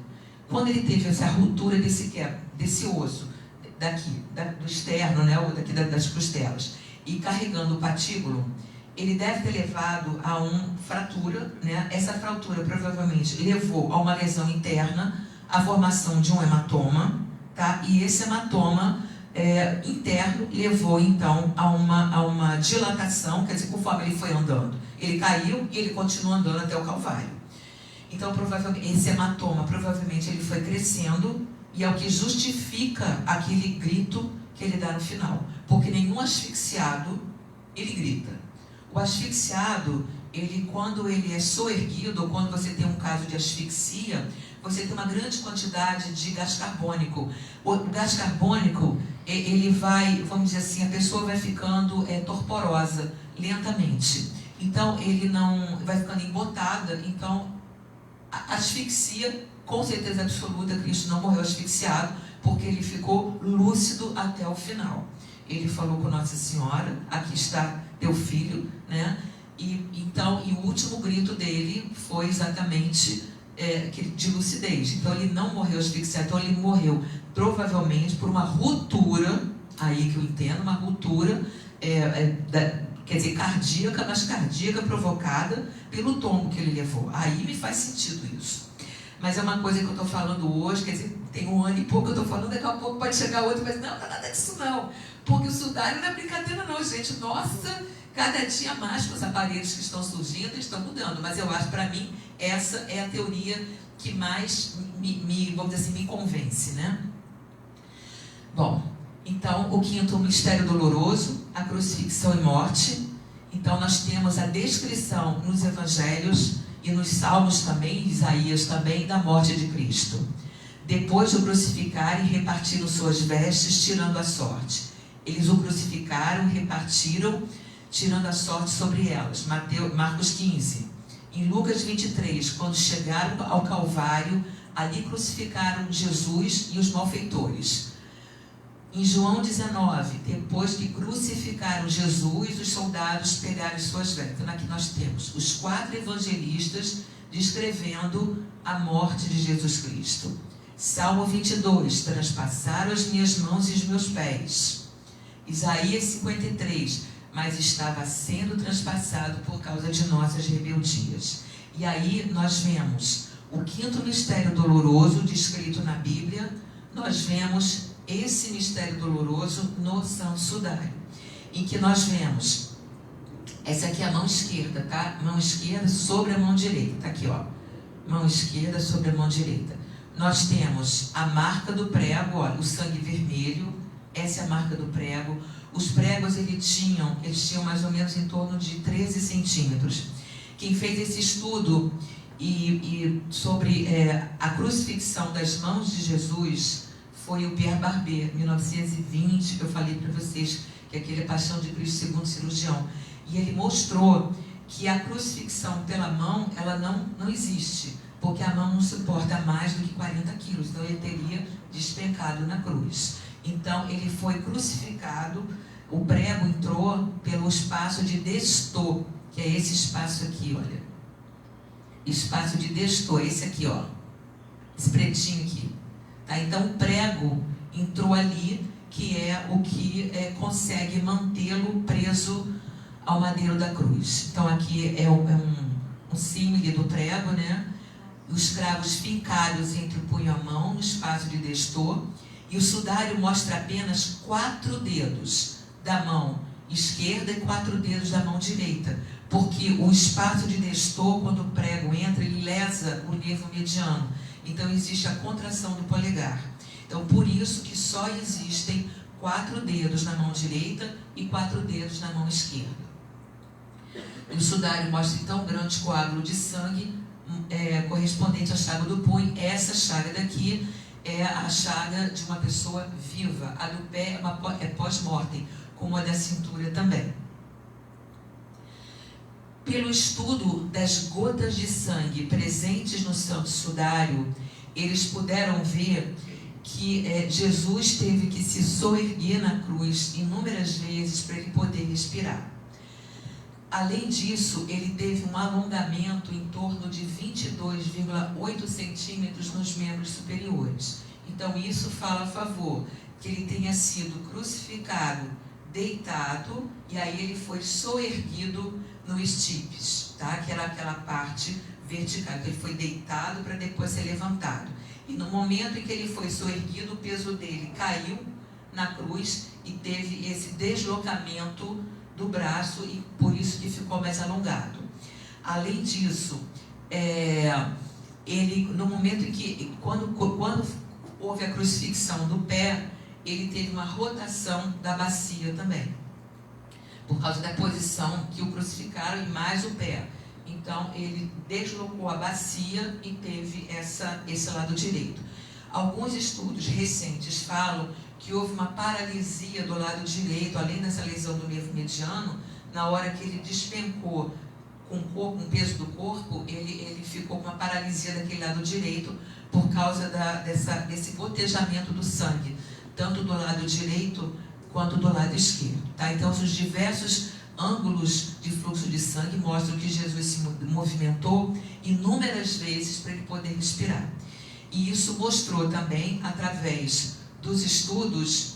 Quando ele teve essa ruptura desse osso, daqui, do externo, né, ou daqui das costelas, e carregando o patíbulo, ele deve ter levado a uma fratura, né? Essa fratura provavelmente levou a uma lesão interna, a formação de um hematoma, tá? E esse hematoma interno levou então a uma dilatação, quer dizer, conforme ele foi andando, ele caiu e ele continuou andando até o Calvário. Então, provavelmente, esse hematoma, provavelmente ele foi crescendo, e é o que justifica aquele grito que ele dá no final. Porque nenhum asfixiado, ele grita. O asfixiado, quando ele é soerguido, ou quando você tem um caso de asfixia, você tem uma grande quantidade de gás carbônico. O gás carbônico, ele vai, vamos dizer assim, a pessoa vai ficando torporosa, lentamente. Então, ele não vai ficando embotada, então, a asfixia, com certeza absoluta, Cristo não morreu asfixiado, porque ele ficou lúcido até o final. Ele falou com Nossa Senhora, aqui está teu filho, né? E o último grito dele foi exatamente de lucidez. Então ele não morreu asfixiado, então ele morreu provavelmente por uma ruptura, aí que eu entendo, uma ruptura, quer dizer, cardíaca, mas cardíaca provocada pelo tombo que ele levou. Aí me faz sentido isso. Mas é uma coisa que eu estou falando hoje, quer dizer, tem um ano e pouco eu estou falando, daqui a pouco pode chegar outro, mas não é nada disso não. Porque o Sudário não é brincadeira não, gente. Nossa, cada dia mais com os aparelhos que estão surgindo, eles estão mudando. Mas eu acho, para mim, essa é a teoria que mais vamos dizer assim, me convence, né? Bom, então, o quinto, o mistério doloroso, a crucifixão e morte. Então, nós temos a descrição nos evangelhos e nos salmos também, Isaías também, da morte de Cristo. Depois de o crucificarem, repartiram suas vestes, tirando a sorte. Eles o crucificaram, repartiram, tirando a sorte sobre elas. Marcos 15. Em Lucas 23, quando chegaram ao Calvário, ali crucificaram Jesus e os malfeitores. Em João 19, depois que crucificaram Jesus, os soldados pegaram suas vestes. Então, aqui nós temos os 4 evangelistas descrevendo a morte de Jesus Cristo. Salmo 22, transpassaram as minhas mãos e os meus pés. Isaías 53, mas estava sendo transpassado por causa de nossas rebeldias. E aí nós vemos o quinto mistério doloroso descrito na Bíblia, nós vemos esse mistério doloroso no Santo Sudário, em que nós vemos, essa aqui é a mão esquerda, tá? Mão esquerda sobre a mão direita, tá aqui, ó. Mão esquerda sobre a mão direita. Nós temos a marca do prego, olha, o sangue vermelho, essa é a marca do prego. Os pregos eles tinham mais ou menos em torno de 13 centímetros. Quem fez esse estudo sobre a crucifixão das mãos de Jesus foi o Pierre Barber, 1920, que eu falei para vocês, que aquele é Paixão de Cristo segundo cirurgião. E ele mostrou que a crucifixão pela mão, ela não existe, porque a mão não suporta mais do que 40 quilos, então ele teria despencado na cruz. Então ele foi crucificado, o prego entrou pelo espaço de Destô, que é esse espaço aqui, olha. Espaço de Destô, esse aqui, ó. Esse pretinho aqui. Tá? Então o prego entrou ali, que é o que consegue mantê-lo preso ao madeiro da cruz. Então aqui é um símile do prego, né? Os cravos fincados entre o punho e a mão, no espaço de destor, e o sudário mostra apenas 4 dedos da mão esquerda e 4 dedos da mão direita, porque o espaço de destor, quando o prego entra, ele lesa o nervo mediano. Então existe a contração do polegar. Então por isso que só existem 4 dedos na mão direita e 4 dedos na mão esquerda. E o sudário mostra então um grande coágulo de sangue correspondente à chaga do punho. Essa chaga daqui é a chaga de uma pessoa viva. A do pé é pós-mortem, como a da cintura também. Pelo estudo das gotas de sangue presentes no santo sudário, eles puderam ver que Jesus teve que se soerguer na cruz inúmeras vezes para ele poder respirar. Além disso, ele teve um alongamento em torno de 22,8 centímetros nos membros superiores. Então, isso fala a favor que ele tenha sido crucificado deitado, e aí ele foi soerguido no estipes, tá? Que era aquela parte vertical, que ele foi deitado para depois ser levantado. E no momento em que ele foi soerguido, o peso dele caiu na cruz e teve esse deslocamento do braço, e por isso que ficou mais alongado. Além disso, ele, no momento em que, quando houve a crucifixão do pé, ele teve uma rotação da bacia também, por causa da posição que o crucificaram e mais o pé. Então, ele deslocou a bacia e teve esse lado direito. Alguns estudos recentes falam que houve uma paralisia do lado direito, além dessa lesão do nervo mediano, na hora que ele despencou com o peso do corpo, ele ficou com uma paralisia daquele lado direito por causa desse gotejamento do sangue, tanto do lado direito quanto do lado esquerdo. Tá? Então, os diversos ângulos de fluxo de sangue mostram que Jesus se movimentou inúmeras vezes para ele poder respirar. E isso mostrou também, através dos estudos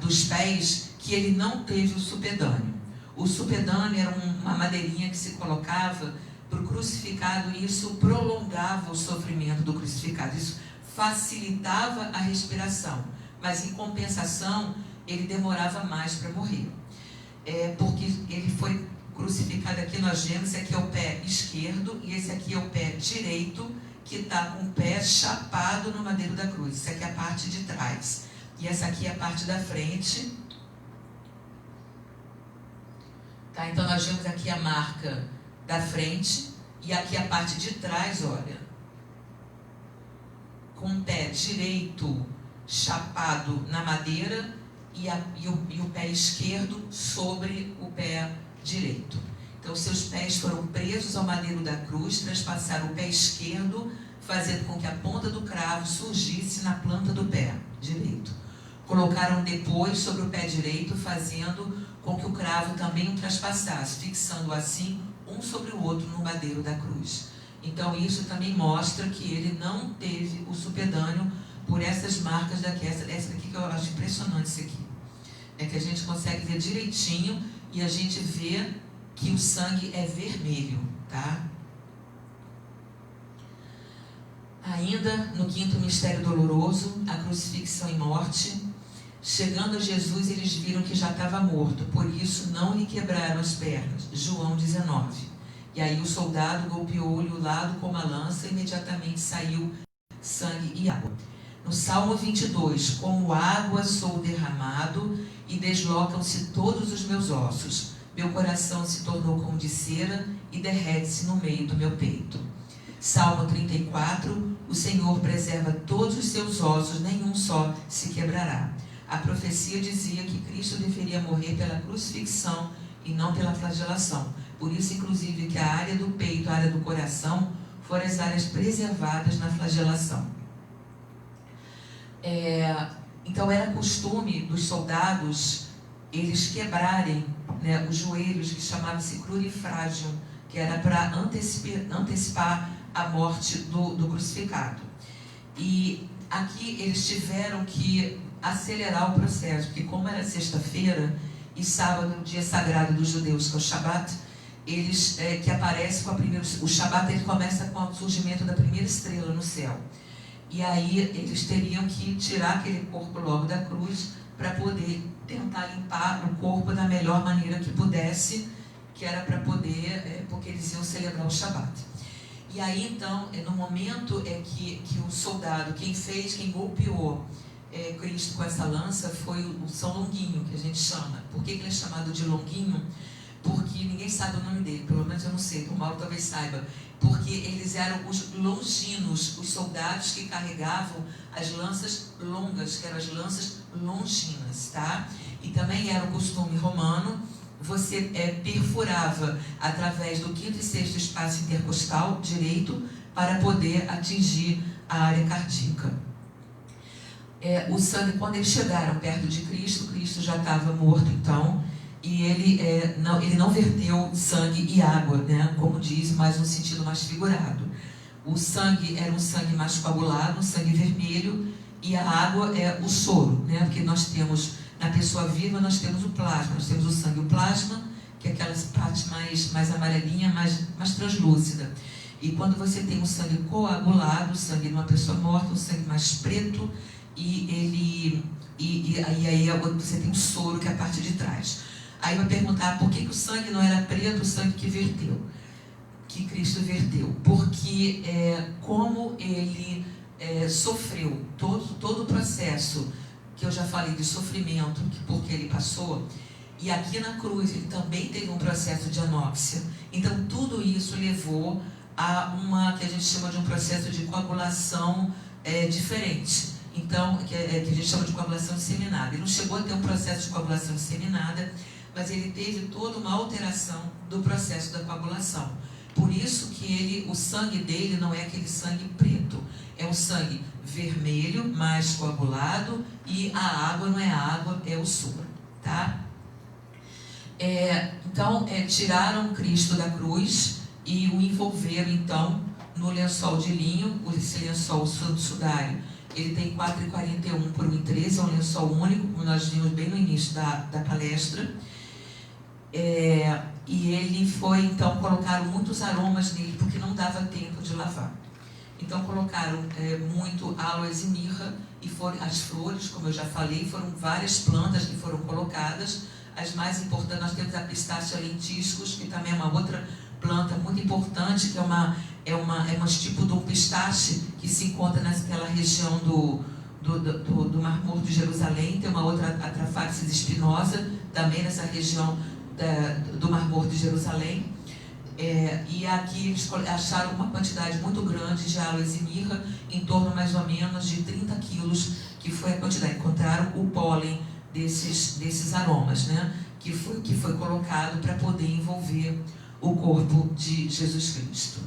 dos pés, que ele não teve o supedâneo. O supedâneo era uma madeirinha que se colocava para o crucificado, e isso prolongava o sofrimento do crucificado. Isso facilitava a respiração, mas em compensação ele demorava mais para morrer. Porque ele foi crucificado, aqui nós vemos, esse aqui é o pé esquerdo e esse aqui é o pé direito, que está com o pé chapado no madeiro da cruz. Isso aqui é a parte de trás. E essa aqui é a parte da frente. Tá? Então nós vemos aqui a marca da frente e aqui a parte de trás, olha. Com o pé direito chapado na madeira e o pé esquerdo sobre o pé direito. Então, seus pés foram presos ao madeiro da cruz, transpassaram o pé esquerdo, fazendo com que a ponta do cravo surgisse na planta do pé direito. Colocaram depois sobre o pé direito, fazendo com que o cravo também o transpassasse, fixando assim um sobre o outro no madeiro da cruz. Então, isso também mostra que ele não teve o supedâneo por essas marcas daqui. Essa daqui que eu acho impressionante, isso aqui. É que a gente consegue ver direitinho e a gente vê que o sangue é vermelho, tá? Ainda no quinto mistério doloroso, a crucifixão e morte, chegando a Jesus, eles viram que já estava morto, por isso não lhe quebraram as pernas. João 19. E aí o soldado golpeou-lhe o lado com uma lança e imediatamente saiu sangue e água. No Salmo 22, como água sou derramado e deslocam-se todos os meus ossos. Meu coração se tornou como de cera e derrete-se no meio do meu peito. Salmo 34, o Senhor preserva todos os seus ossos, nenhum só se quebrará. A profecia dizia que Cristo deveria morrer pela crucifixão e não pela flagelação. Por isso, inclusive, que a área do peito, a área do coração, foram as áreas preservadas na flagelação. Então, era costume dos soldados eles quebrarem, né, os joelhos, que chamava-se crurifrágio, que era para antecipar a morte do crucificado. E aqui eles tiveram que acelerar o processo, porque como era sexta-feira e sábado, dia sagrado dos judeus, que é o Shabat, eles, que aparece com a primeira, o Shabat ele começa com o surgimento da primeira estrela no céu. E aí eles teriam que tirar aquele corpo logo da cruz para poder tentar limpar o corpo da melhor maneira que pudesse, que era para poder, porque eles iam celebrar o Shabat. E aí então, no momento que o soldado, quem golpeou Cristo com essa lança foi o São Longuinho, que a gente chama. Por que ele é chamado de Longuinho? Porque ninguém sabe o nome dele, pelo menos eu não sei, o Mauro talvez saiba. Porque eles eram os longinos, os soldados que carregavam as lanças longas, que eram as lanças longinas, tá? E também era o costume romano, você perfurava através do quinto e sexto espaço intercostal direito para poder atingir a área cardíaca. O sangue, quando eles chegaram perto de Cristo, Cristo já estava morto então, e ele não verteu sangue e água, né, como diz, mas no sentido mais figurado. O sangue era um sangue mais coagulado, um sangue vermelho, e a água é o soro, né, porque nós temos, na pessoa viva, nós temos o plasma, nós temos o sangue, o plasma, que é aquela parte mais amarelinha, mais translúcida. E quando você tem um sangue coagulado, o sangue de uma pessoa morta, um sangue mais preto, e aí você tem o soro, que é a parte de trás. Aí vai perguntar por que o sangue não era preto, o sangue que verteu, que Cristo verteu. Porque como ele sofreu todo o processo que eu já falei de sofrimento, porque ele passou, e aqui na cruz ele também teve um processo de anóxia. Então tudo isso levou a que a gente chama de um processo de coagulação diferente. Então, que a gente chama de coagulação disseminada. Ele não chegou a ter um processo de coagulação disseminada, mas ele teve toda uma alteração do processo da coagulação. Por isso que o sangue dele não é aquele sangue preto, é um sangue vermelho, mais coagulado, e a água não é a água, é o soro, tá? Então, tiraram Cristo da cruz e o envolveram, então, no lençol de linho. Esse lençol, o santo sudário, ele tem 4,41 por 1,13, é um lençol único, como nós vimos bem no início da palestra. E ele foi, então, colocaram muitos aromas nele, porque não dava tempo de lavar. Então, colocaram muito aloes e mirra, e as flores, como eu já falei, foram várias plantas que foram colocadas. As mais importantes, nós temos a pistácia lentiscus, que também é uma outra planta muito importante, que é um tipo de um pistache que se encontra naquela região do Mar Morto de Jerusalém. Tem uma outra Atrafaxis espinosa, também nessa região do Mar Morto de Jerusalém. E aqui eles acharam uma quantidade muito grande de aloes e mirra, em torno mais ou menos de 30 quilos, que foi a quantidade. Encontraram o pólen desses aromas, né, que foi colocado para poder envolver o corpo de Jesus Cristo.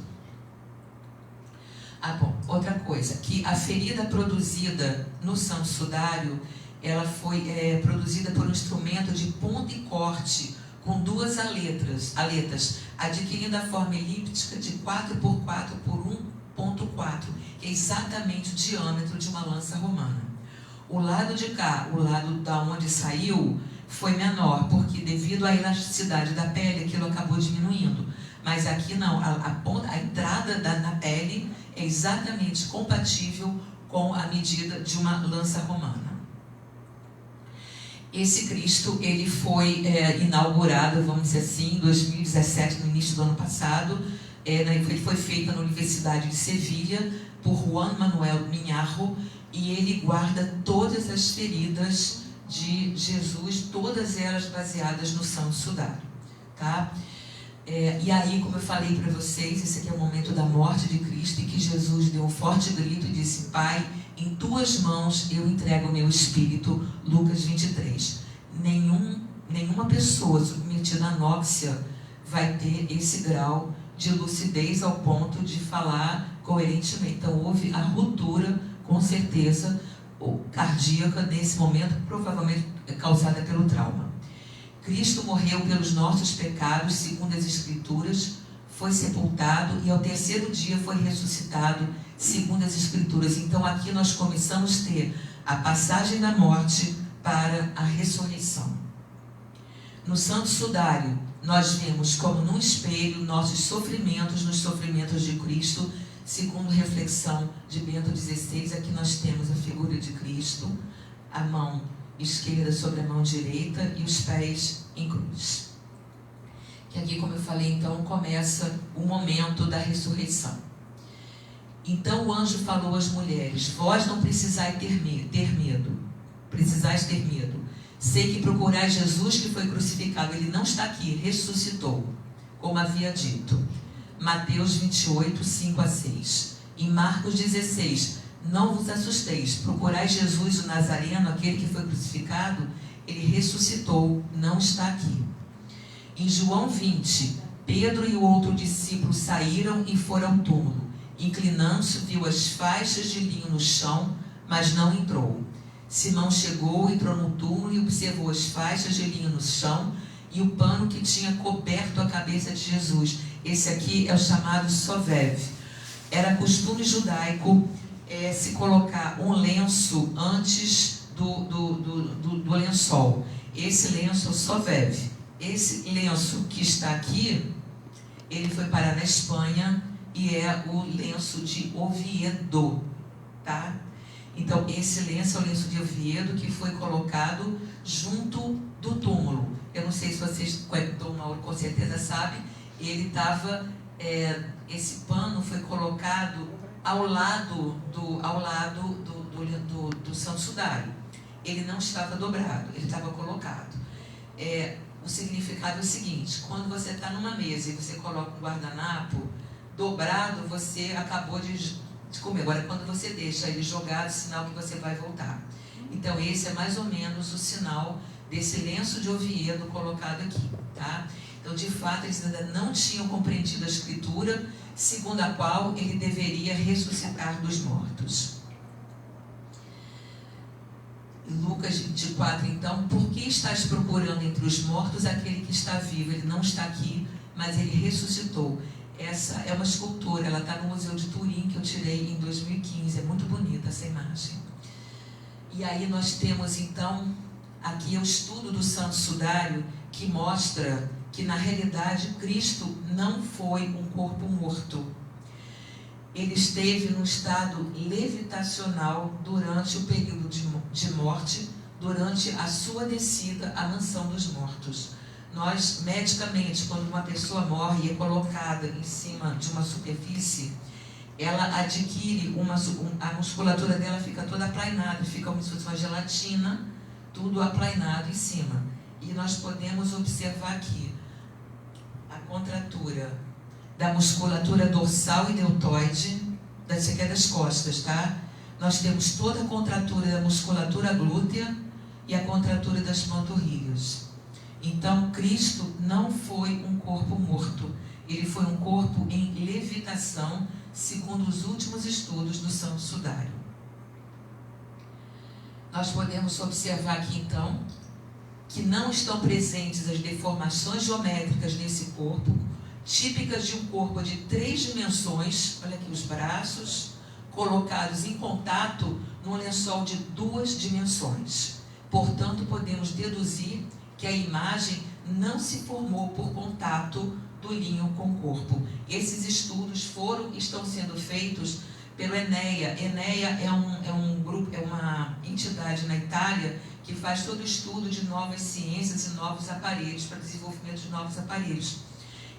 Bom, outra coisa, que a ferida produzida no santo sudário, ela foi produzida por um instrumento de ponta e corte, com 2 aletas, adquirindo a forma elíptica de 4x4 por 1,4, que é exatamente o diâmetro de uma lança romana. O lado de cá, o lado da onde saiu, foi menor, porque devido à elasticidade da pele, aquilo acabou diminuindo. Mas aqui não, a entrada na pele é exatamente compatível com a medida de uma lança romana. Esse Cristo, ele foi inaugurado, vamos dizer assim, em 2017, no início do ano passado. Ele foi feito na Universidade de Sevilha por Juan Manuel Miñarro, e ele guarda todas as feridas de Jesus, todas elas baseadas no santo sudário, tá? E aí, como eu falei para vocês, esse aqui é o momento da morte de Cristo, em que Jesus deu um forte grito e disse: Pai, em tuas mãos eu entrego o meu espírito. Lucas 23. Nenhuma pessoa submetida à anóxia vai ter esse grau de lucidez ao ponto de falar coerentemente. Então houve a ruptura, com certeza, cardíaca nesse momento, provavelmente causada pelo trauma. Cristo morreu pelos nossos pecados, segundo as Escrituras, foi sepultado e ao terceiro dia foi ressuscitado, segundo as Escrituras. Então aqui nós começamos a ter a passagem da morte para a ressurreição. No Santo Sudário, nós vemos como num espelho nossos sofrimentos nos sofrimentos de Cristo, segundo reflexão de Bento XVI. Aqui nós temos a figura de Cristo, a mão esquerda sobre a mão direita e os pés em cruz. Que aqui, como eu falei, então começa o momento da ressurreição. Então o anjo falou às mulheres: vós não precisais ter medo. Precisais ter medo. Sei que procurais Jesus que foi crucificado. Ele não está aqui, ressuscitou, como havia dito. Mateus 28, 5 a 6. Em Marcos 16, não vos assusteis, procurais Jesus o Nazareno, aquele que foi crucificado. Ele ressuscitou, não está aqui. Em João 20, Pedro e o outro discípulo saíram e foram ao túmulo. Inclinando-se, viu as faixas de linho no chão, mas não entrou. Simão chegou, entrou no túmulo e observou as faixas de linho no chão e o pano que tinha coberto a cabeça de Jesus. Esse aqui é o chamado sovev. Era costume judaico se colocar um lenço antes do lençol. Esse lenço é o sovev. Esse lenço que está aqui, ele foi parar na Espanha e é o lenço de Oviedo, tá? Então, esse lenço é o lenço de Oviedo que foi colocado junto do túmulo. Eu não sei se vocês, Dom Mauro com certeza sabe, ele estava, esse pano foi colocado ao lado do Santo Sudário. Ele não estava dobrado, ele estava colocado. O significado é o seguinte: quando você está numa mesa e você coloca um guardanapo dobrado, você acabou de comer. Agora, quando você deixa ele jogado, sinal que você vai voltar. Então, esse é mais ou menos o sinal desse lenço de Oviedo colocado aqui, tá? Então, de fato, eles ainda não tinham compreendido a Escritura, segundo a qual ele deveria ressuscitar dos mortos. Lucas 24, então: por que estás procurando entre os mortos aquele que está vivo? Ele não está aqui, mas ele ressuscitou. Essa é uma escultura, ela está no Museu de Turim, que eu tirei em 2015, é muito bonita essa imagem. E aí nós temos então, aqui é o estudo do Santo Sudário, que mostra que na realidade Cristo não foi um corpo morto. Ele esteve num estado levitacional durante o período de morte, durante a sua descida à mansão dos mortos. Nós, medicamente, quando uma pessoa morre e é colocada em cima de uma superfície, ela adquire a musculatura dela fica toda aplainada, fica como se fosse uma gelatina, tudo aplainado em cima. E nós podemos observar aqui a contratura da musculatura dorsal e deltoide, isso aqui é das costas, tá? Nós temos toda a contratura da musculatura glútea e a contratura das panturrilhas. Então, Cristo não foi um corpo morto. Ele foi um corpo em levitação, segundo os últimos estudos do Santo Sudário. Nós podemos observar aqui, então, que não estão presentes as deformações geométricas nesse corpo, típicas de um corpo de 3 dimensões, olha aqui os braços, colocados em contato num lençol de 2 dimensões. Portanto, podemos deduzir que a imagem não se formou por contato do linho com o corpo. Esses estudos estão sendo feitos pelo Enea. Enea é um grupo, é uma entidade na Itália que faz todo o estudo de novas ciências e novos aparelhos, para desenvolvimento de novos aparelhos.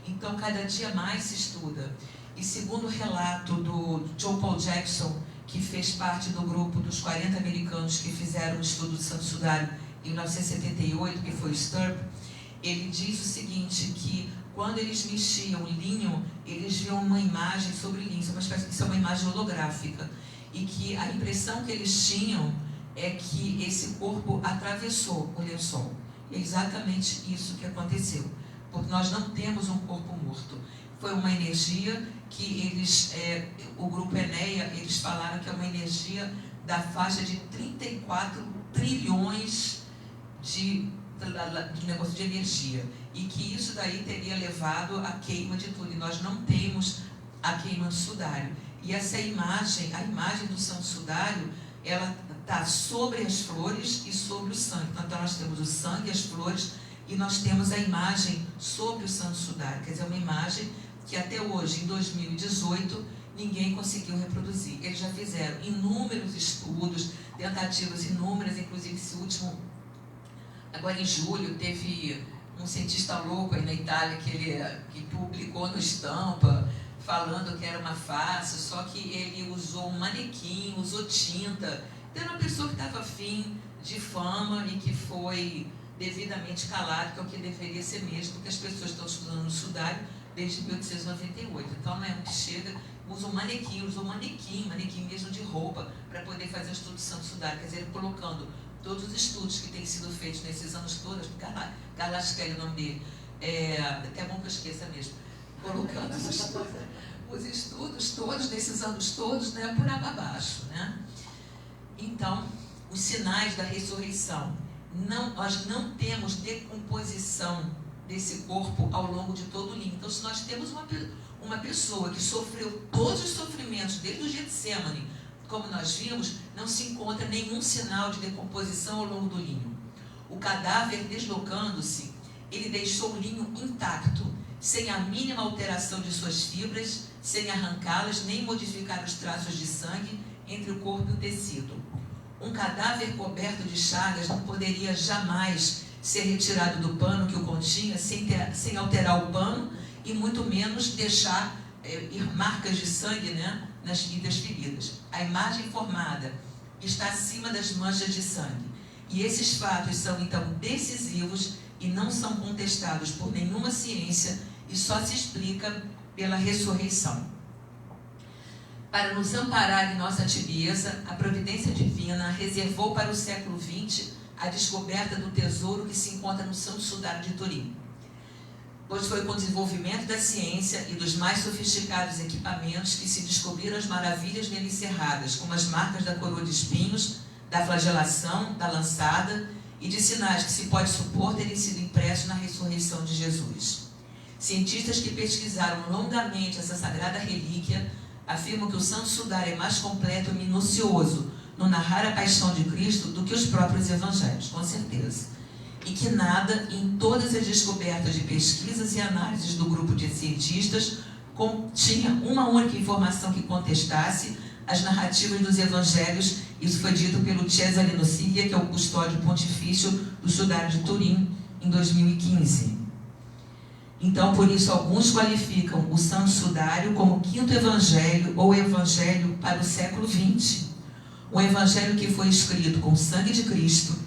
Então, cada dia mais se estuda. E segundo o relato do John Paul Jackson, que fez parte do grupo dos 40 americanos que fizeram o estudo do Santo Sudário em 1978, que foi o Sturp, ele diz o seguinte, que quando eles mexiam o linho, eles viam uma imagem sobre o linho, isso é uma imagem holográfica, e que a impressão que eles tinham é que esse corpo atravessou o lençol. É exatamente isso que aconteceu, porque nós não temos um corpo morto. Foi uma energia que o grupo Enea, eles falaram que é uma energia da faixa de 34 trilhões de negócio de energia, e que isso daí teria levado à queima de tudo, e nós não temos a queima do sudário. E essa imagem, a imagem do Santo Sudário, ela está sobre as flores e sobre o sangue. Então nós temos o sangue, as flores, e nós temos a imagem sobre o Santo Sudário. Quer dizer, uma imagem que até hoje, em 2018, ninguém conseguiu reproduzir. Eles já fizeram inúmeros estudos, tentativas inúmeras, inclusive esse último, agora em julho, teve um cientista louco aí na Itália que publicou no Estampa, falando que era uma farsa, só que ele usou um manequim, usou tinta. Então, era uma pessoa que estava afim de fama e que foi devidamente calado, que é o que deveria ser mesmo, porque as pessoas estão estudando no sudário desde 1898. Então, não é um que chega, usa um manequim, manequim mesmo de roupa, para poder fazer o estudo do Santo Sudário. Quer dizer, ele colocando todos os estudos que têm sido feitos nesses anos todos, Galasquelli é o nome dele, até bom que eu esqueça mesmo, colocando os estudos todos, nesses anos todos, né, por água abaixo, né? Então, os sinais da ressurreição. Nós não temos decomposição desse corpo ao longo de todo o livro. Então, se nós temos uma pessoa que sofreu todos os sofrimentos desde o Getsemane, como nós vimos, não se encontra nenhum sinal de decomposição ao longo do linho. O cadáver, deslocando-se, ele deixou o linho intacto, sem a mínima alteração de suas fibras, sem arrancá-las, nem modificar os traços de sangue entre o corpo e o tecido. Um cadáver coberto de chagas não poderia jamais ser retirado do pano que o continha, sem alterar o pano, e muito menos deixar marcas de sangue, né, nas feridas. A imagem formada está acima das manchas de sangue. E esses fatos são, então, decisivos e não são contestados por nenhuma ciência e só se explica pela ressurreição. Para nos amparar em nossa tibieza, a providência divina reservou para o século XX a descoberta do tesouro que se encontra no Santo Sudário de Turim. Pois foi com o desenvolvimento da ciência e dos mais sofisticados equipamentos que se descobriram as maravilhas nele encerradas, como as marcas da coroa de espinhos, da flagelação, da lançada e de sinais que se pode supor terem sido impressos na ressurreição de Jesus. Cientistas que pesquisaram longamente essa sagrada relíquia afirmam que o Santo Sudário é mais completo e minucioso no narrar a paixão de Cristo do que os próprios evangelhos, com certeza. E que nada, em todas as descobertas de pesquisas e análises do grupo de cientistas, continha uma única informação que contestasse as narrativas dos evangelhos. Isso foi dito pelo Cesare Nociglia, que é o custódio pontifício do Sudário de Turim, em 2015. Então, por isso, alguns qualificam o Santo Sudário como o quinto evangelho ou evangelho para o século XX. Um evangelho que foi escrito com o sangue de Cristo,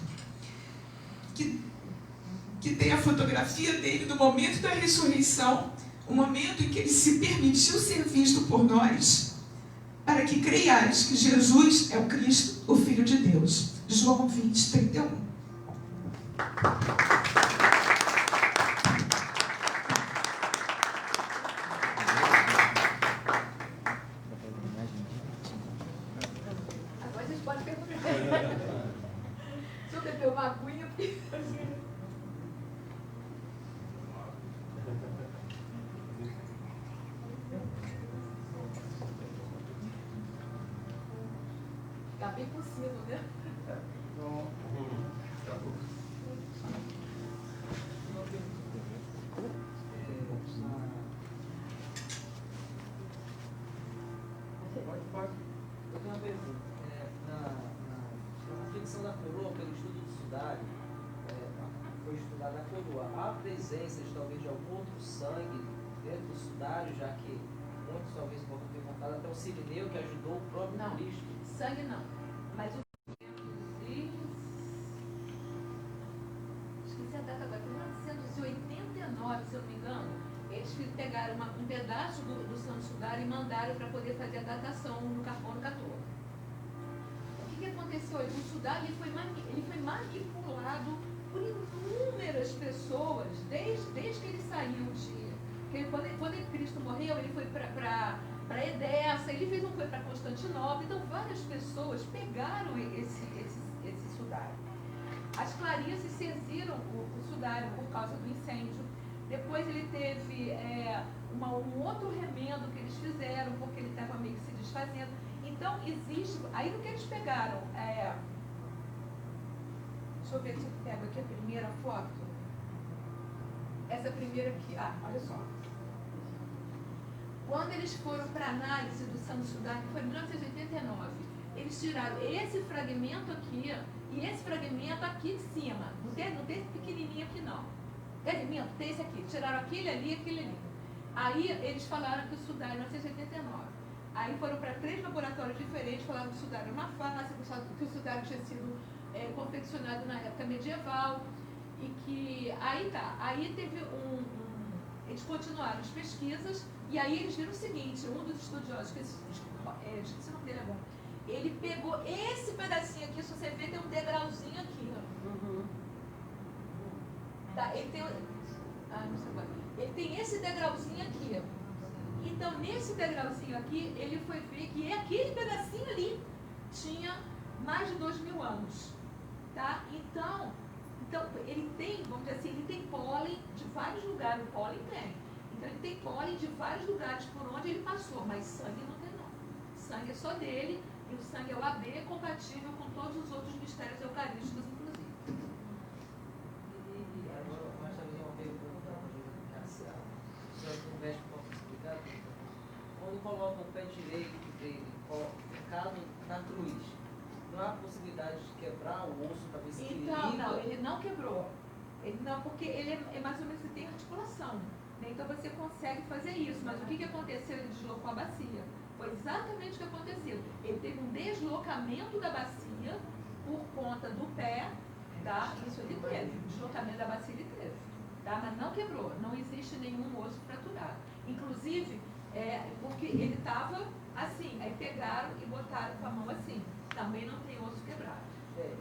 que tem a fotografia dele no momento da ressurreição, o momento em que ele se permitiu ser visto por nós, para que creiais que Jesus é o Cristo, o Filho de Deus. João 20, 31. Agora vocês podem perguntar. Se eu beber uma aguinha, porque... Tá bem possível, né? Pode. Eu tenho uma pergunta. Na ficção da coroa, pelo estudo do sudário, foi estudada a coroa. Há presença de talvez de algum outro sangue dentro do sudário, já que muitos talvez possam ter contado até o Sirineu que ajudou o próprio Não. Cristo. Sangue não. Mas o... Esqueci a data agora. 1989, se eu não me engano, eles pegaram um pedaço do Santo Sudário e mandaram para poder fazer a datação no carbono 14. O que aconteceu? O sudário ele foi manipulado por inúmeras pessoas, desde que ele saiu de... Quando Cristo morreu, ele foi para Edessa, ele foi para Constantinopla. Então, várias pessoas pegaram esse sudário. As Clarissas ceziram o sudário por causa do incêndio. Depois ele teve um outro remendo que eles fizeram, porque ele estava meio que se desfazendo. Então, existe... Aí, no que eles pegaram... deixa eu ver se eu pego aqui a primeira foto. Essa primeira aqui. Olha só. Quando eles foram para a análise do Santo Sudário, que foi em 1989, eles tiraram esse fragmento aqui e esse fragmento aqui de cima. Não tem esse pequenininho aqui, não. Tem esse aqui. Tiraram aquele ali e aquele ali. Aí eles falaram que o sudário em 1989. Aí foram para 3 laboratórios diferentes, falaram que o sudário era uma farsa, que o sudário tinha sido confeccionado na época medieval. E que... Aí teve eles continuaram as pesquisas e aí eles viram o seguinte, um dos estudiosos, esqueci o nome dele agora, ele pegou esse pedacinho aqui, se você ver, tem um degrauzinho aqui, ó. Ele tem... não sei agora. Ele tem esse degrauzinho aqui, ó. Então, nesse degrauzinho aqui, ele foi ver que aquele pedacinho ali tinha mais de 2.000 anos, tá? Então, ele tem, vamos dizer assim, ele tem pólen de vários lugares, o pólen tem. Então, ele tem pólen de vários lugares por onde ele passou, mas sangue não tem, não. Sangue é só dele, e o sangue é o AB, compatível com todos os outros mistérios eucarísticos, inclusive. E agora, mais talvez uma pergunta, se a senhora conversa um pouco explicado, quando coloca o pé direito dele fincado na cruz, não há possibilidade de quebrar o osso para ver se ele Não, ele não quebrou. Ele não, porque ele é mais ou menos, ele tem articulação. Né? Então você consegue fazer isso. Mas o que aconteceu? Ele deslocou a bacia. Foi exatamente o que aconteceu. Ele teve um deslocamento da bacia por conta do pé, tá? Isso ele teve. O deslocamento da bacia ele teve. Tá? Mas não quebrou. Não existe nenhum osso fraturado. Inclusive, porque ele estava assim. Aí pegaram e botaram com a mão assim. Também não tem osso quebrado.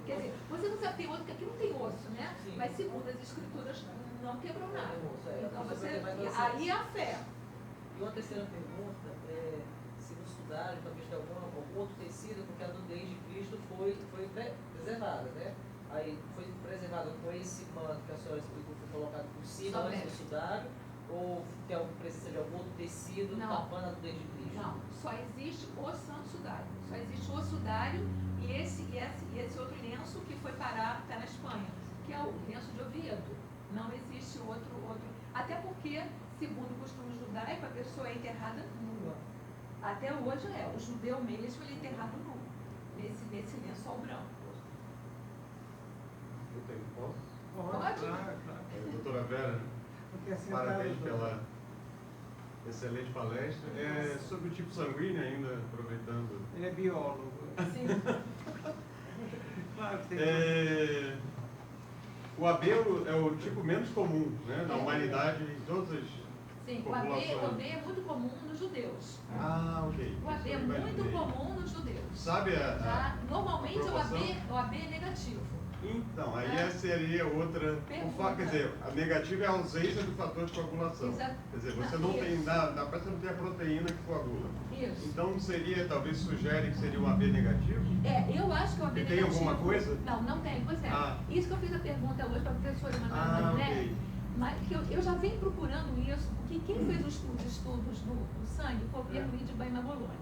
Quer dizer, você não sabe, tem osso, porque aqui não tem osso, né? Sim. Mas segundo as escrituras, não quebrou nada. Então você aí é a fé. E uma terceira pergunta se no sudário talvez tenha algum outro tecido, porque a nudez de Cristo foi preservada, né? Aí foi preservada com esse manto que a senhora explicou, foi colocado por cima antes do sudário, ou tem alguma presença de algum outro tecido tapando a nudez de Cristo? Não, só existe o santo sudário. Só existe o sudário e esse outro lenço que foi parar, está na Espanha, que é o lenço de Oviedo. Não existe outro. Até porque, segundo o costume judaico, a pessoa é enterrada nua. Até hoje o judeu mesmo ele é enterrado nu, nesse lençol branco. Eu tenho, posso? Pode? Claro. Doutora Vera, parabéns pela excelente palestra. Sobre o tipo sanguíneo ainda, aproveitando. Ele é biólogo. Sim. Claro que tem. O AB é o tipo menos comum, né? Na humanidade, em todas as Sim, o populações. AB é muito comum nos judeus. Ok. O AB é muito comum nos judeus. Sabe Tá? Normalmente proporção? o AB é negativo. Então, aí seria outra. Quer dizer, a negativa é a ausência do fator de coagulação. Exato. Quer dizer, você não tem, na prática não tem a proteína que coagula. Isso. Então seria, talvez sugere que seria um AB negativo? Eu acho que o AB E negativo... tem alguma coisa? Não tem, pois é. Isso que eu fiz a pergunta hoje para a professora Emanuela Marinelli, ok. mas que eu já venho procurando isso, porque quem fez os estudos do sangue foi o Pierluigi Baima-Bologna.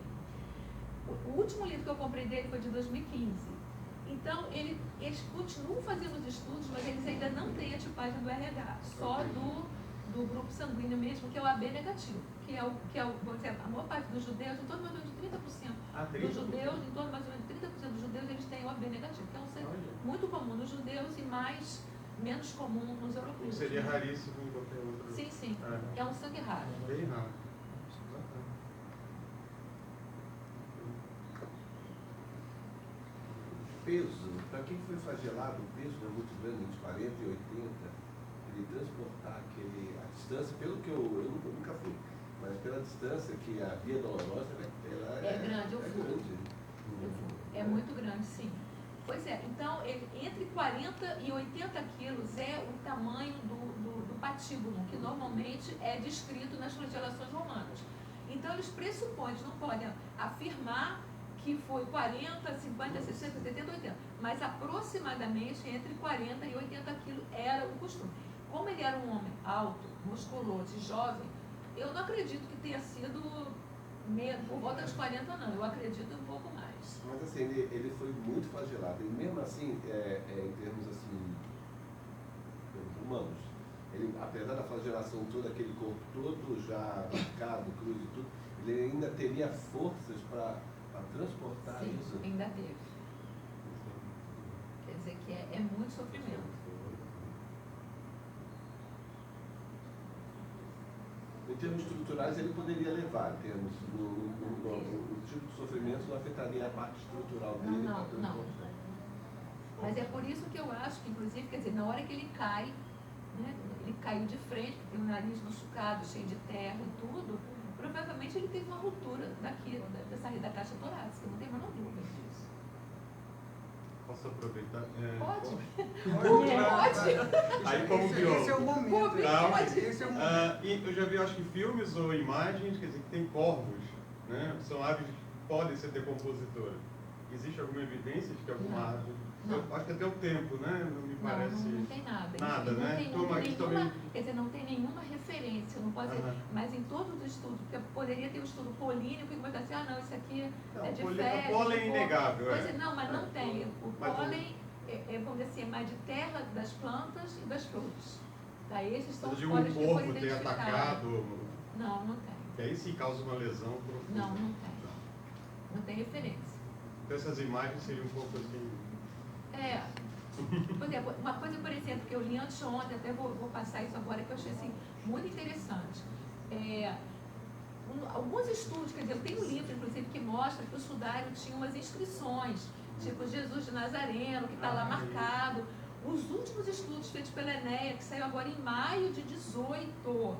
O último livro que eu comprei dele foi de 2015. Então, eles continuam fazendo os estudos, mas eles ainda não têm a tipagem do RH, só do grupo sanguíneo mesmo, que é o AB negativo, que é por exemplo, a maior parte dos judeus, em torno mais ou menos de 30% dos judeus, em torno mais ou menos de 30% dos judeus, eles têm o AB negativo, que é um sangue muito comum nos judeus e menos comum nos europeus. Seria raríssimo em qualquer outro. Sim. É um sangue raro. Bem raro. Peso, para quem foi flagelado, o peso é muito grande, entre 40 e 80, ele transportar a distância, pelo que eu nunca fui, mas pela distância que a Via Dolorosa, ela grande, eu fui. grande. É muito grande, sim. Pois é, então entre 40 e 80 quilos é o tamanho do patíbulo, que normalmente é descrito nas flagelações romanas. Então eles pressupõem, eles não podem afirmar que foi 40, 50, 60, 70, 80, mas aproximadamente entre 40 e 80 quilos era o costume. Como ele era um homem alto, musculoso e jovem, Eu não acredito que tenha sido por volta dos 40, não. Eu acredito um pouco mais. Mas assim, ele foi muito flagelado. E mesmo assim, em termos assim, humanos, ele, apesar da flagelação toda, aquele corpo todo já marcado, cruz e tudo, ele ainda teria forças para transportar Sim, isso? ainda teve. Quer dizer que é muito sofrimento. Em termos estruturais, ele poderia levar, em termos o tipo de sofrimento não afetaria a parte estrutural dele. Não. Mas é por isso que eu acho que, inclusive, quer dizer, na hora que ele cai, né, ele caiu de frente, tem o nariz machucado, cheio de terra e tudo, provavelmente ele teve uma ruptura daqui, da caixa torácica, não tem a menor dúvida disso. Posso aproveitar? Pode? Aí como biólogo. Esse é o momento. Esse é o momento. E eu já vi, acho que filmes ou imagens, quer dizer, que tem corvos, né? São aves que podem ser decompositoras. Existe alguma evidência de que alguma árvore... Não. Eu acho que até o tempo, né? Não me parece... Não tem nada. Nada, Não né? tem, Então, aqui nenhuma, também... quer dizer, não tem nenhuma referência, não pode ser, mas em todos os estudos, porque poderia ter um estudo polínico que vai dizer assim, não, isso aqui Não, é de o fezes. pólen é inegável, Pois é, não, mas não tem. O Mas pólen, vamos dizer assim, é mais de terra das plantas e das flores. Tá? Esses são Eu os digo pólenes um que foram corvo ter identificados. atacado... Não tem. Que aí sim causa uma lesão profunda. Não tem. Não tem referência. Então essas imagens seriam um pouco assim... Por exemplo, uma coisa, por exemplo, que eu li anteontem, até vou passar isso agora, que eu achei assim, muito interessante. Alguns estudos, quer dizer, eu tenho um livro, inclusive, que mostra que o sudário tinha umas inscrições, tipo Jesus de Nazareno, que está lá marcado. Os últimos estudos feitos pela Enéa, que saiu agora em maio de 18,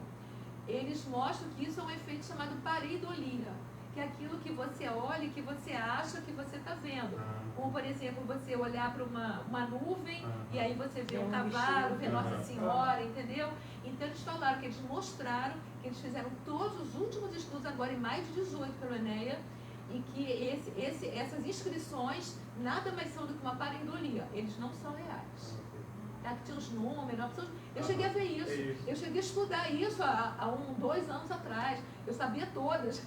eles mostram que isso é um efeito chamado pareidolia, que é aquilo que você olha e que você acha que você está vendo. Como, por exemplo, você olhar para uma nuvem e aí você vê um cavalo, vê Nossa Senhora, entendeu? Então eles falaram que eles mostraram, que eles fizeram todos os últimos estudos agora em maio de 18 pelo Enéa, e que essas inscrições nada mais são do que uma pareidolia, eles não são reais. Tá? Que tinha os números, eu cheguei a ver isso, eu cheguei a estudar isso há 2 anos atrás, eu sabia todas.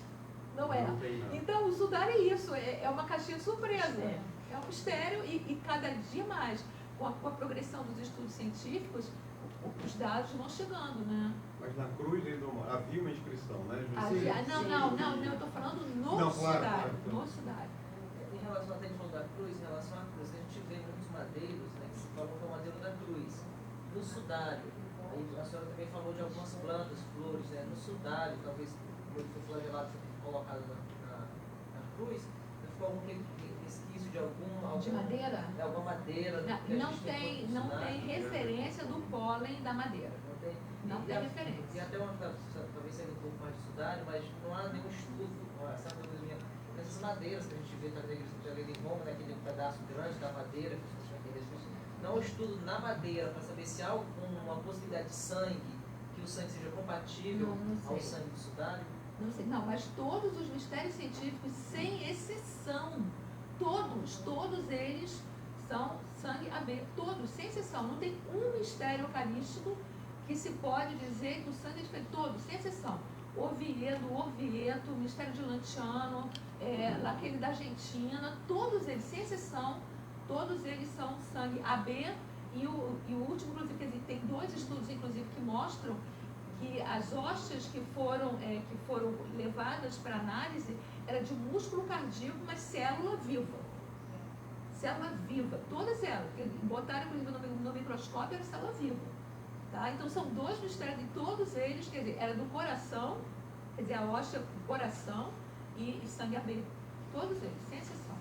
Não é. Então, o sudário é isso, é uma caixinha surpresa. É um mistério e cada dia mais, com a progressão dos estudos científicos, os dados vão chegando, né? Mas na cruz ainda havia uma inscrição, né? Não, eu estou falando no sudário. No sudário. Em relação, até ele falou da cruz, em relação à cruz, a gente vê muitos madeiros, né, que se falam que é o madeiro da cruz. No sudário, aí a senhora também falou de algumas plantas, flores, né? No sudário, talvez, quando foi flagelado, colocado na cruz, ficou algum resquício de alguma de madeira? De alguma madeira. Não tem referência do pólen da madeira. Não tem referência. E até talvez seja um pouco mais de sudário, mas não há nenhum estudo, sabe, nessas madeiras que a gente vê também em Roma, né, aquele pedaço grande da madeira, não há um estudo na madeira para saber se há alguma possibilidade de sangue, que o sangue seja compatível ao sangue do sudário. Não sei, não, mas todos os mistérios científicos, sem exceção, todos eles são sangue AB, todos, sem exceção. Não tem um mistério eucarístico que se pode dizer que o sangue é diferente, todos, sem exceção. Orvieto, o mistério de Lanciano, aquele da Argentina, todos eles, sem exceção, todos eles são sangue AB, e o último, inclusive, quer dizer, tem 2 estudos, inclusive, que mostram que as hóstias que foram levadas para análise era de músculo cardíaco, mas célula viva. Célula viva, todas elas. Botaram, inclusive, no microscópio, era célula viva. Tá? Então, são 2 mistérios de todos eles, quer dizer, era do coração, quer dizer, a hóstia do coração e sangue AB. Todos eles, sem exceção.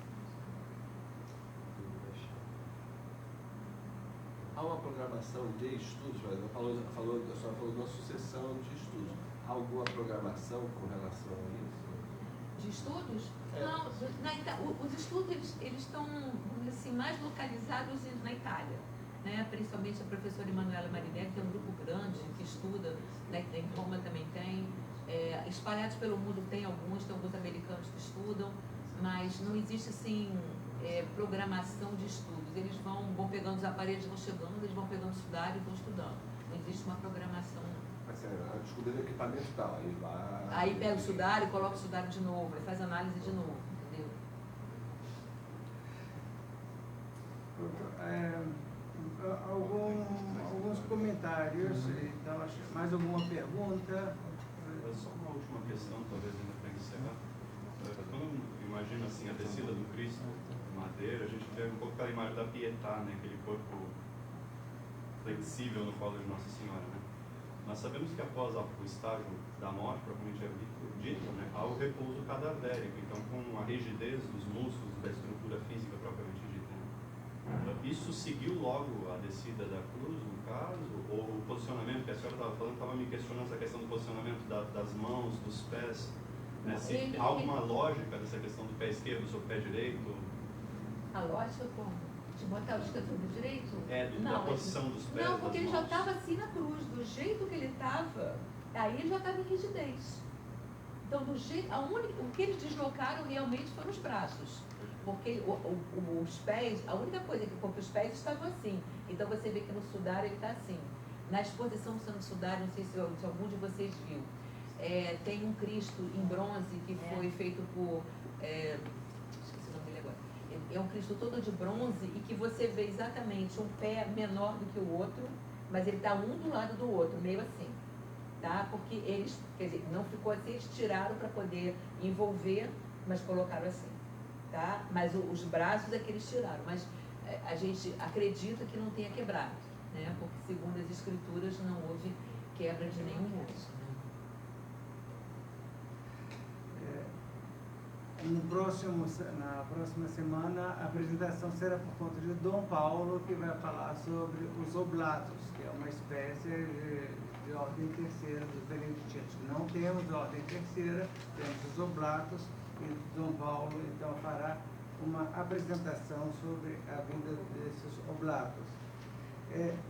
Há uma programação de estudos, mas a senhora falou de uma sucessão de estudos. Há alguma programação com relação a isso? De estudos? Não, os estudos eles estão assim, mais localizados na Itália, né? Principalmente a professora Emanuela Marinelli, que é um grupo grande que estuda, né? Em Roma também tem, espalhados pelo mundo tem alguns americanos que estudam, mas não existe assim programação de estudos. Eles vão pegando os aparelhos, vão chegando, eles vão pegando sudário e vão estudando. Não existe uma programação, não. Assim, descobrir o equipamento tal, aí vai... Aí pega o sudário, coloca o sudário de novo, aí faz análise de novo, entendeu? Alguns comentários, então, mais alguma pergunta? Só uma última questão, talvez ainda para encerrar. Quando imagina assim, a descida do Cristo, madeira, a gente vê um pouco aquela imagem da Pietà, né? Aquele corpo flexível no colo de Nossa Senhora, né? Nós sabemos que após o estágio da morte, propriamente dito, né, há o repouso cadavérico, então com a rigidez dos músculos, da estrutura física propriamente dita. Né? Isso seguiu logo a descida da cruz, no caso, ou o posicionamento que a senhora estava falando, estava me questionando essa questão do posicionamento das mãos, dos pés, né? Se há alguma lógica dessa questão do pé esquerdo sobre o pé direito? A lógica como? De botar o esquerdo direito? Da posição dos pés. Não, porque das ele já mãos. estava assim na cruz, do jeito que ele estava, aí ele já estava em rigidez. Então, o que eles deslocaram realmente foram os braços. Porque os pés, a única coisa que porque os pés estavam assim. Então você vê que no sudário ele está assim. Na exposição do Santo Sudário, não sei se algum de vocês viu, tem um Cristo em bronze que foi feito por. Esqueci o nome dele agora. É um Cristo todo de bronze e que você vê exatamente um pé menor do que o outro, mas ele está um do lado do outro, meio assim. Tá? Porque eles, quer dizer, não ficou assim, eles tiraram para poder envolver, mas colocaram assim. Tá? Mas os braços é que eles tiraram, mas a gente acredita que não tenha quebrado, né? Porque segundo as escrituras não houve quebra de nenhum osso. Na próxima semana, a apresentação será por conta de Dom Paulo, que vai falar sobre os oblatos, que é uma espécie de ordem terceira dos beneditinos. Não temos ordem terceira, temos os oblatos, e Dom Paulo, então, fará uma apresentação sobre a vida desses oblatos.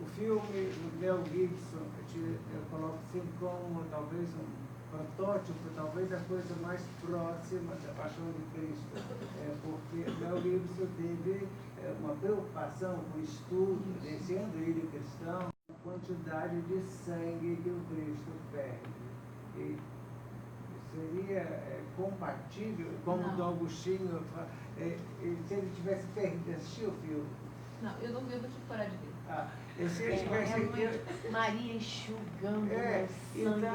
O filme Mel Gibson, eu coloco sempre como talvez um protótipo, talvez a coisa mais próxima da Paixão de Cristo, porque Mel Gibson teve uma preocupação com o estudo, sendo ele cristão, a quantidade de sangue que o Cristo perde. E seria compatível, como o Dom Agostinho, se ele tivesse perdido, assistiu o filme? Não, eu não vi, eu vou te parar de ver. Se ele tivesse... Maria enxugando. Então,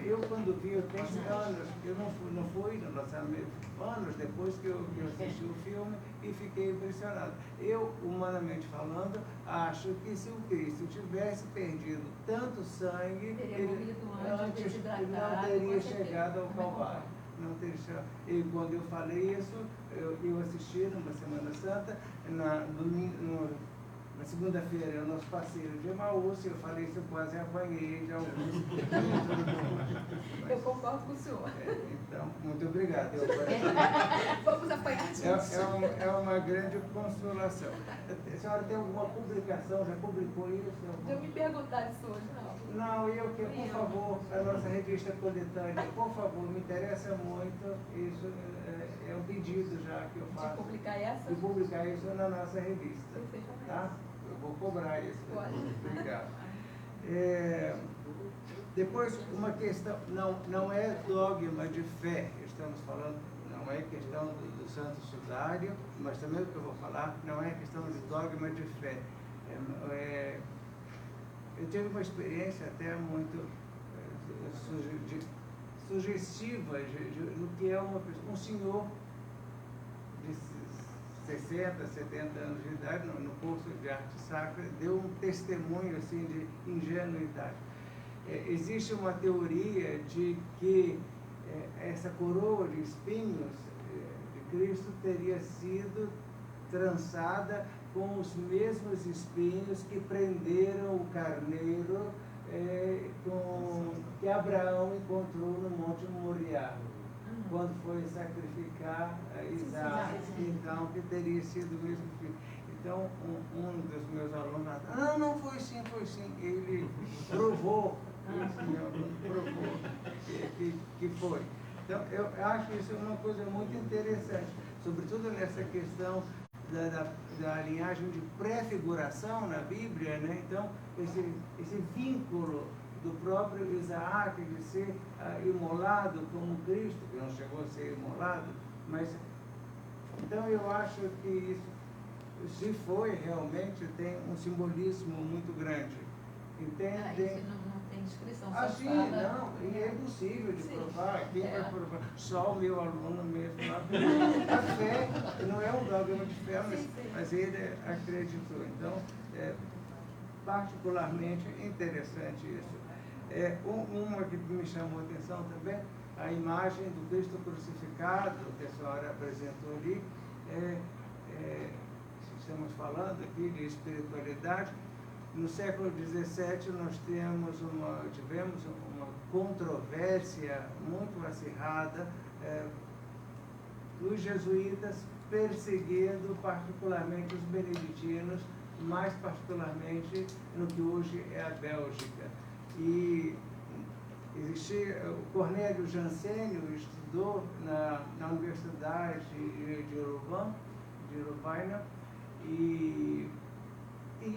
eu quando vi, eu tenho anos, eu não fui no lançamento, anos depois que eu assisti o filme e fiquei impressionado. Eu, humanamente falando, acho que se o Cristo tivesse perdido tanto sangue, ele não teria chegado ao Calvário. Não teria chegado. E quando eu falei isso, eu assisti numa Semana Santa, na segunda-feira, o nosso parceiro de Emaús, eu falei isso, eu quase apanhei de alguns. Eu concordo com o senhor. Então, muito obrigado. Vamos apanhar juntos. É uma grande consolação. A senhora tem alguma publicação, já publicou isso? Eu me perguntar isso hoje, não. Não, por favor, a nossa revista coletânea, por favor, me interessa muito, isso é um pedido já que eu faço. De publicar essa? De publicar isso na nossa revista. Perfeitamente. Tá? Eu vou cobrar isso. Pode. Obrigado. Depois, uma questão, não é dogma de fé, estamos falando, não é questão do Santo Sudário, mas também o que eu vou falar, não é questão de dogma de fé. Eu tive uma experiência até muito sugestiva no que é um senhor de 60, 70 anos de idade, no curso de arte sacra, deu um testemunho assim, de ingenuidade. Existe uma teoria de que essa coroa de espinhos de Cristo teria sido trançada com os mesmos espinhos que prenderam o carneiro que Abraão encontrou no Monte Moriá, quando foi sacrificar Isaac, então que teria sido o mesmo filho. Então, um dos meus alunos, não, foi sim, ele provou, que foi. Então, eu acho isso uma coisa muito interessante, sobretudo nessa questão da linhagem de prefiguração na Bíblia, né? Então, esse vínculo do próprio Isaac de ser imolado como Cristo, que não chegou a ser imolado, mas então eu acho que isso, se foi realmente, tem um simbolismo muito grande. Entende? Isso não tem descrição. Só Assim, fala- não, e é impossível de Sim. provar. Quem É. vai provar? Só o meu aluno mesmo. A fé não é um dogma de fé, Sim, sim. mas ele acreditou. Então, é particularmente interessante isso. Uma que me chamou a atenção também, a imagem do Cristo crucificado, que a senhora apresentou ali. Estamos falando aqui de espiritualidade. No século XVII nós tivemos uma controvérsia muito acirrada dos jesuítas perseguindo particularmente os beneditinos, mais particularmente no que hoje é a Bélgica. E existia, o Cornélio Jansenio estudou na Universidade de Urbana e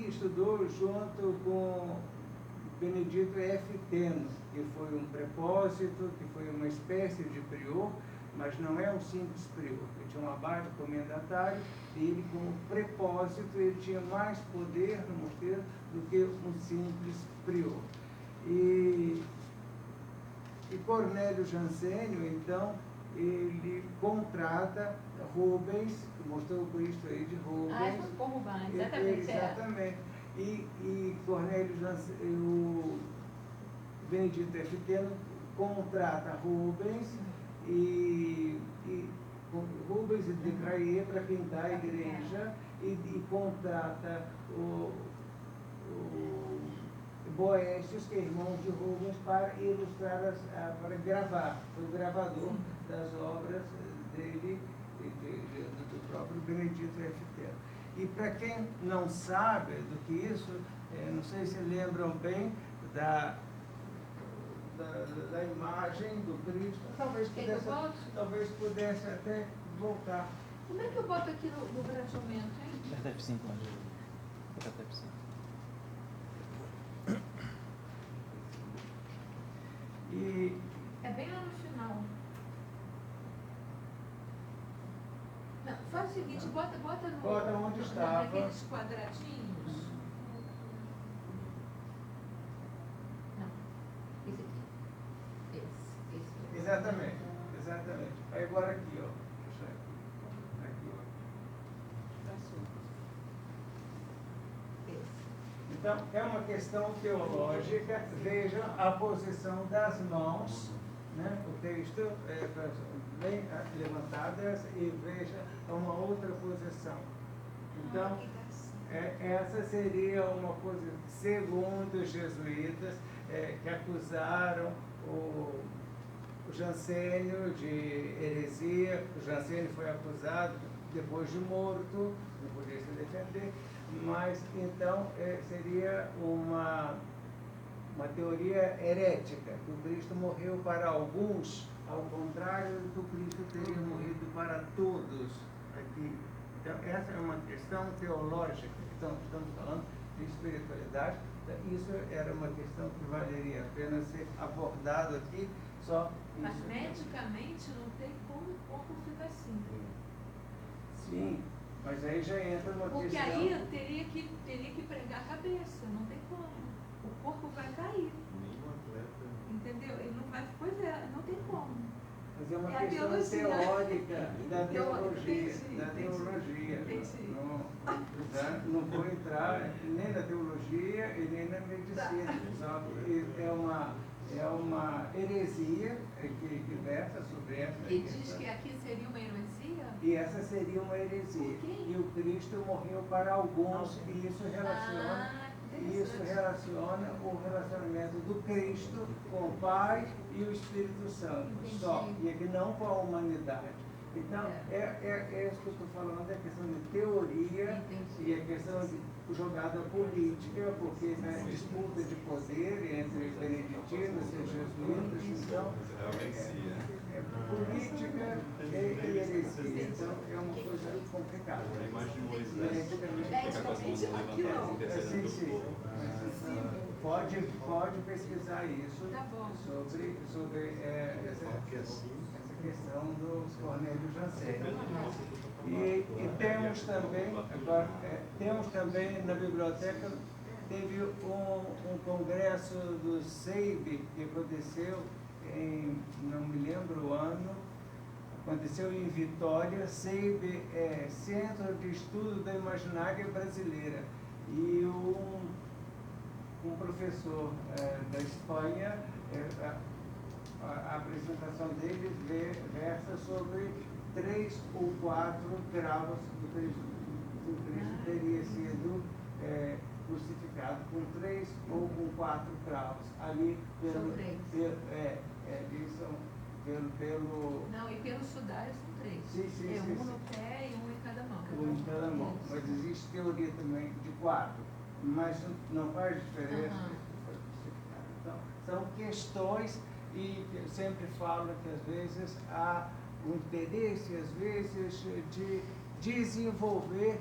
estudou junto com Benedito F. Teno, que foi um prepósito, que foi uma espécie de prior, mas não é um simples prior. Ele tinha um abade comendatário e ele, como prepósito, ele tinha mais poder no mosteiro do que um simples prior. E Cornélio Jansenio, então, ele contrata Rubens, que mostrou o Cristo aí de Rubens. Foi com Rubens, exatamente. Exatamente. E Cornélio Jansenio, o Benedito F. Teno contrata Rubens e Rubens de Caê para pintar a igreja e contrata o Boécios, que é irmão de Rubens, para ilustrar, para gravar. Foi o gravador das obras dele, do próprio Benedito F. Teno. E para quem não sabe do que isso, não sei se lembram bem da imagem do Cristo, talvez pudesse até voltar. Como é que eu boto aqui no braçamento, hein? Aperta F5, Angela. Aperta F5. E É bem lá no final. Não, faz o seguinte, bota no... Bota onde estava. Naqueles quadradinhos. Não, esse aqui. Esse. exatamente. Aí agora aqui, ó. Deixa eu aqui, ó. Esse. Então, é uma questão teológica. Vejam a posição das mãos, né? O texto bem levantadas e veja uma outra posição. Então, essa seria uma coisa, segundo os jesuítas, que acusaram o Jansenio de heresia. O Jansenio foi acusado depois de morto, não podia se defender, mas então seria uma teoria herética, que o Cristo morreu para alguns, ao contrário do que o Cristo teria morrido para todos aqui. Então, essa é uma questão teológica. Então, estamos falando de espiritualidade. Isso era uma questão que valeria a pena ser abordado aqui. Mas medicamente não tem como o corpo ficar assim. Sim, mas aí já entra uma Porque questão... aí teria que pregar a cabeça, não tem como. O corpo vai cair. Nenhum atleta. Entendeu? Ele não vai. Pois é, não tem como. Mas é uma É a questão teologia. teórica da teologia. Entendi. Não vou entrar nem na teologia e nem na medicina. Só que é uma heresia que versa sobre essa E questão. diz que aqui seria uma heresia? E essa seria uma heresia. Por quê? E o Cristo morreu para alguns, e isso relaciona o relacionamento do Cristo com o Pai e o Espírito Santo, Entendi. só, e aqui não com a humanidade. Então, é isso que eu estou falando, é questão de teoria e a questão de jogada política, porque na disputa de poder entre beneditinos e jesuítas, então, é política e heresia. Então, é uma coisa complicada. A imagem de Moisés fica com as mãos levantadas, intercedendo pelo povo. Pode pesquisar isso Tá bom. sobre essa questão dos Cornélio Jansen. E temos também, agora, temos também na biblioteca, teve um congresso do SEIB que aconteceu em, não me lembro o ano, aconteceu em Vitória. SEIB é Centro de Estudo da Imaginária Brasileira. E um professor da Espanha, a apresentação dele versa sobre 3 ou 4 graus do Cristo teria sido crucificado com 3 ou com 4 graus. Ali São 3. Pelo Não, e pelo sudário são 3. Sim, é sim, um sim. no pé e um em cada mão. um em cada mão. Mas existe teoria também de 4, mas não faz diferença. Então, são questões, e eu sempre falo que às vezes há o interesse, às vezes, de desenvolver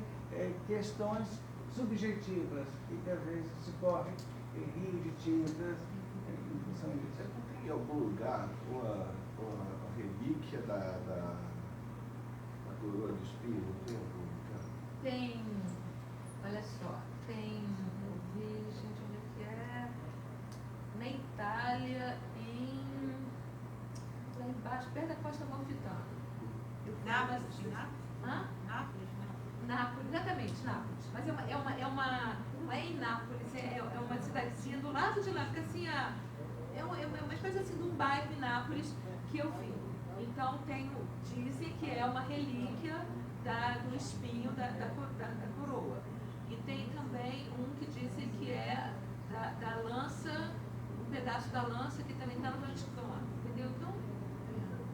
questões subjetivas e que às vezes se corre rio de tintas em função disso. Tem em algum lugar uma relíquia da coroa de espinho? Não tem algum lugar? Tem, olha só, tem, eu vi, gente, onde é que é? Na Itália, lá embaixo, perto da Costa Amalfitana. Nápoles, Hã? Nápoles, não. Nápoles, exatamente, Nápoles. Mas não é em Nápoles, é uma cidadezinha do lado de lá, fica assim, é uma espécie assim de um bairro em Nápoles que eu vi. Então dizem que é uma relíquia do espinho da coroa. E tem também um que dizem que é da lança, um pedaço da lança que também está no Vaticano, entendeu? Então,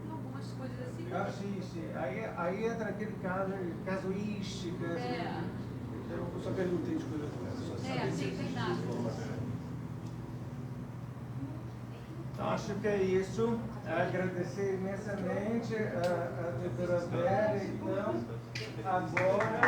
tem algumas coisas assim. Sim. Aí entra aquele caso, casuísticas. Eu só perguntei de coisa Tem nada. Então, acho que é isso. Agradecer imensamente a doutora Vera. Então, agora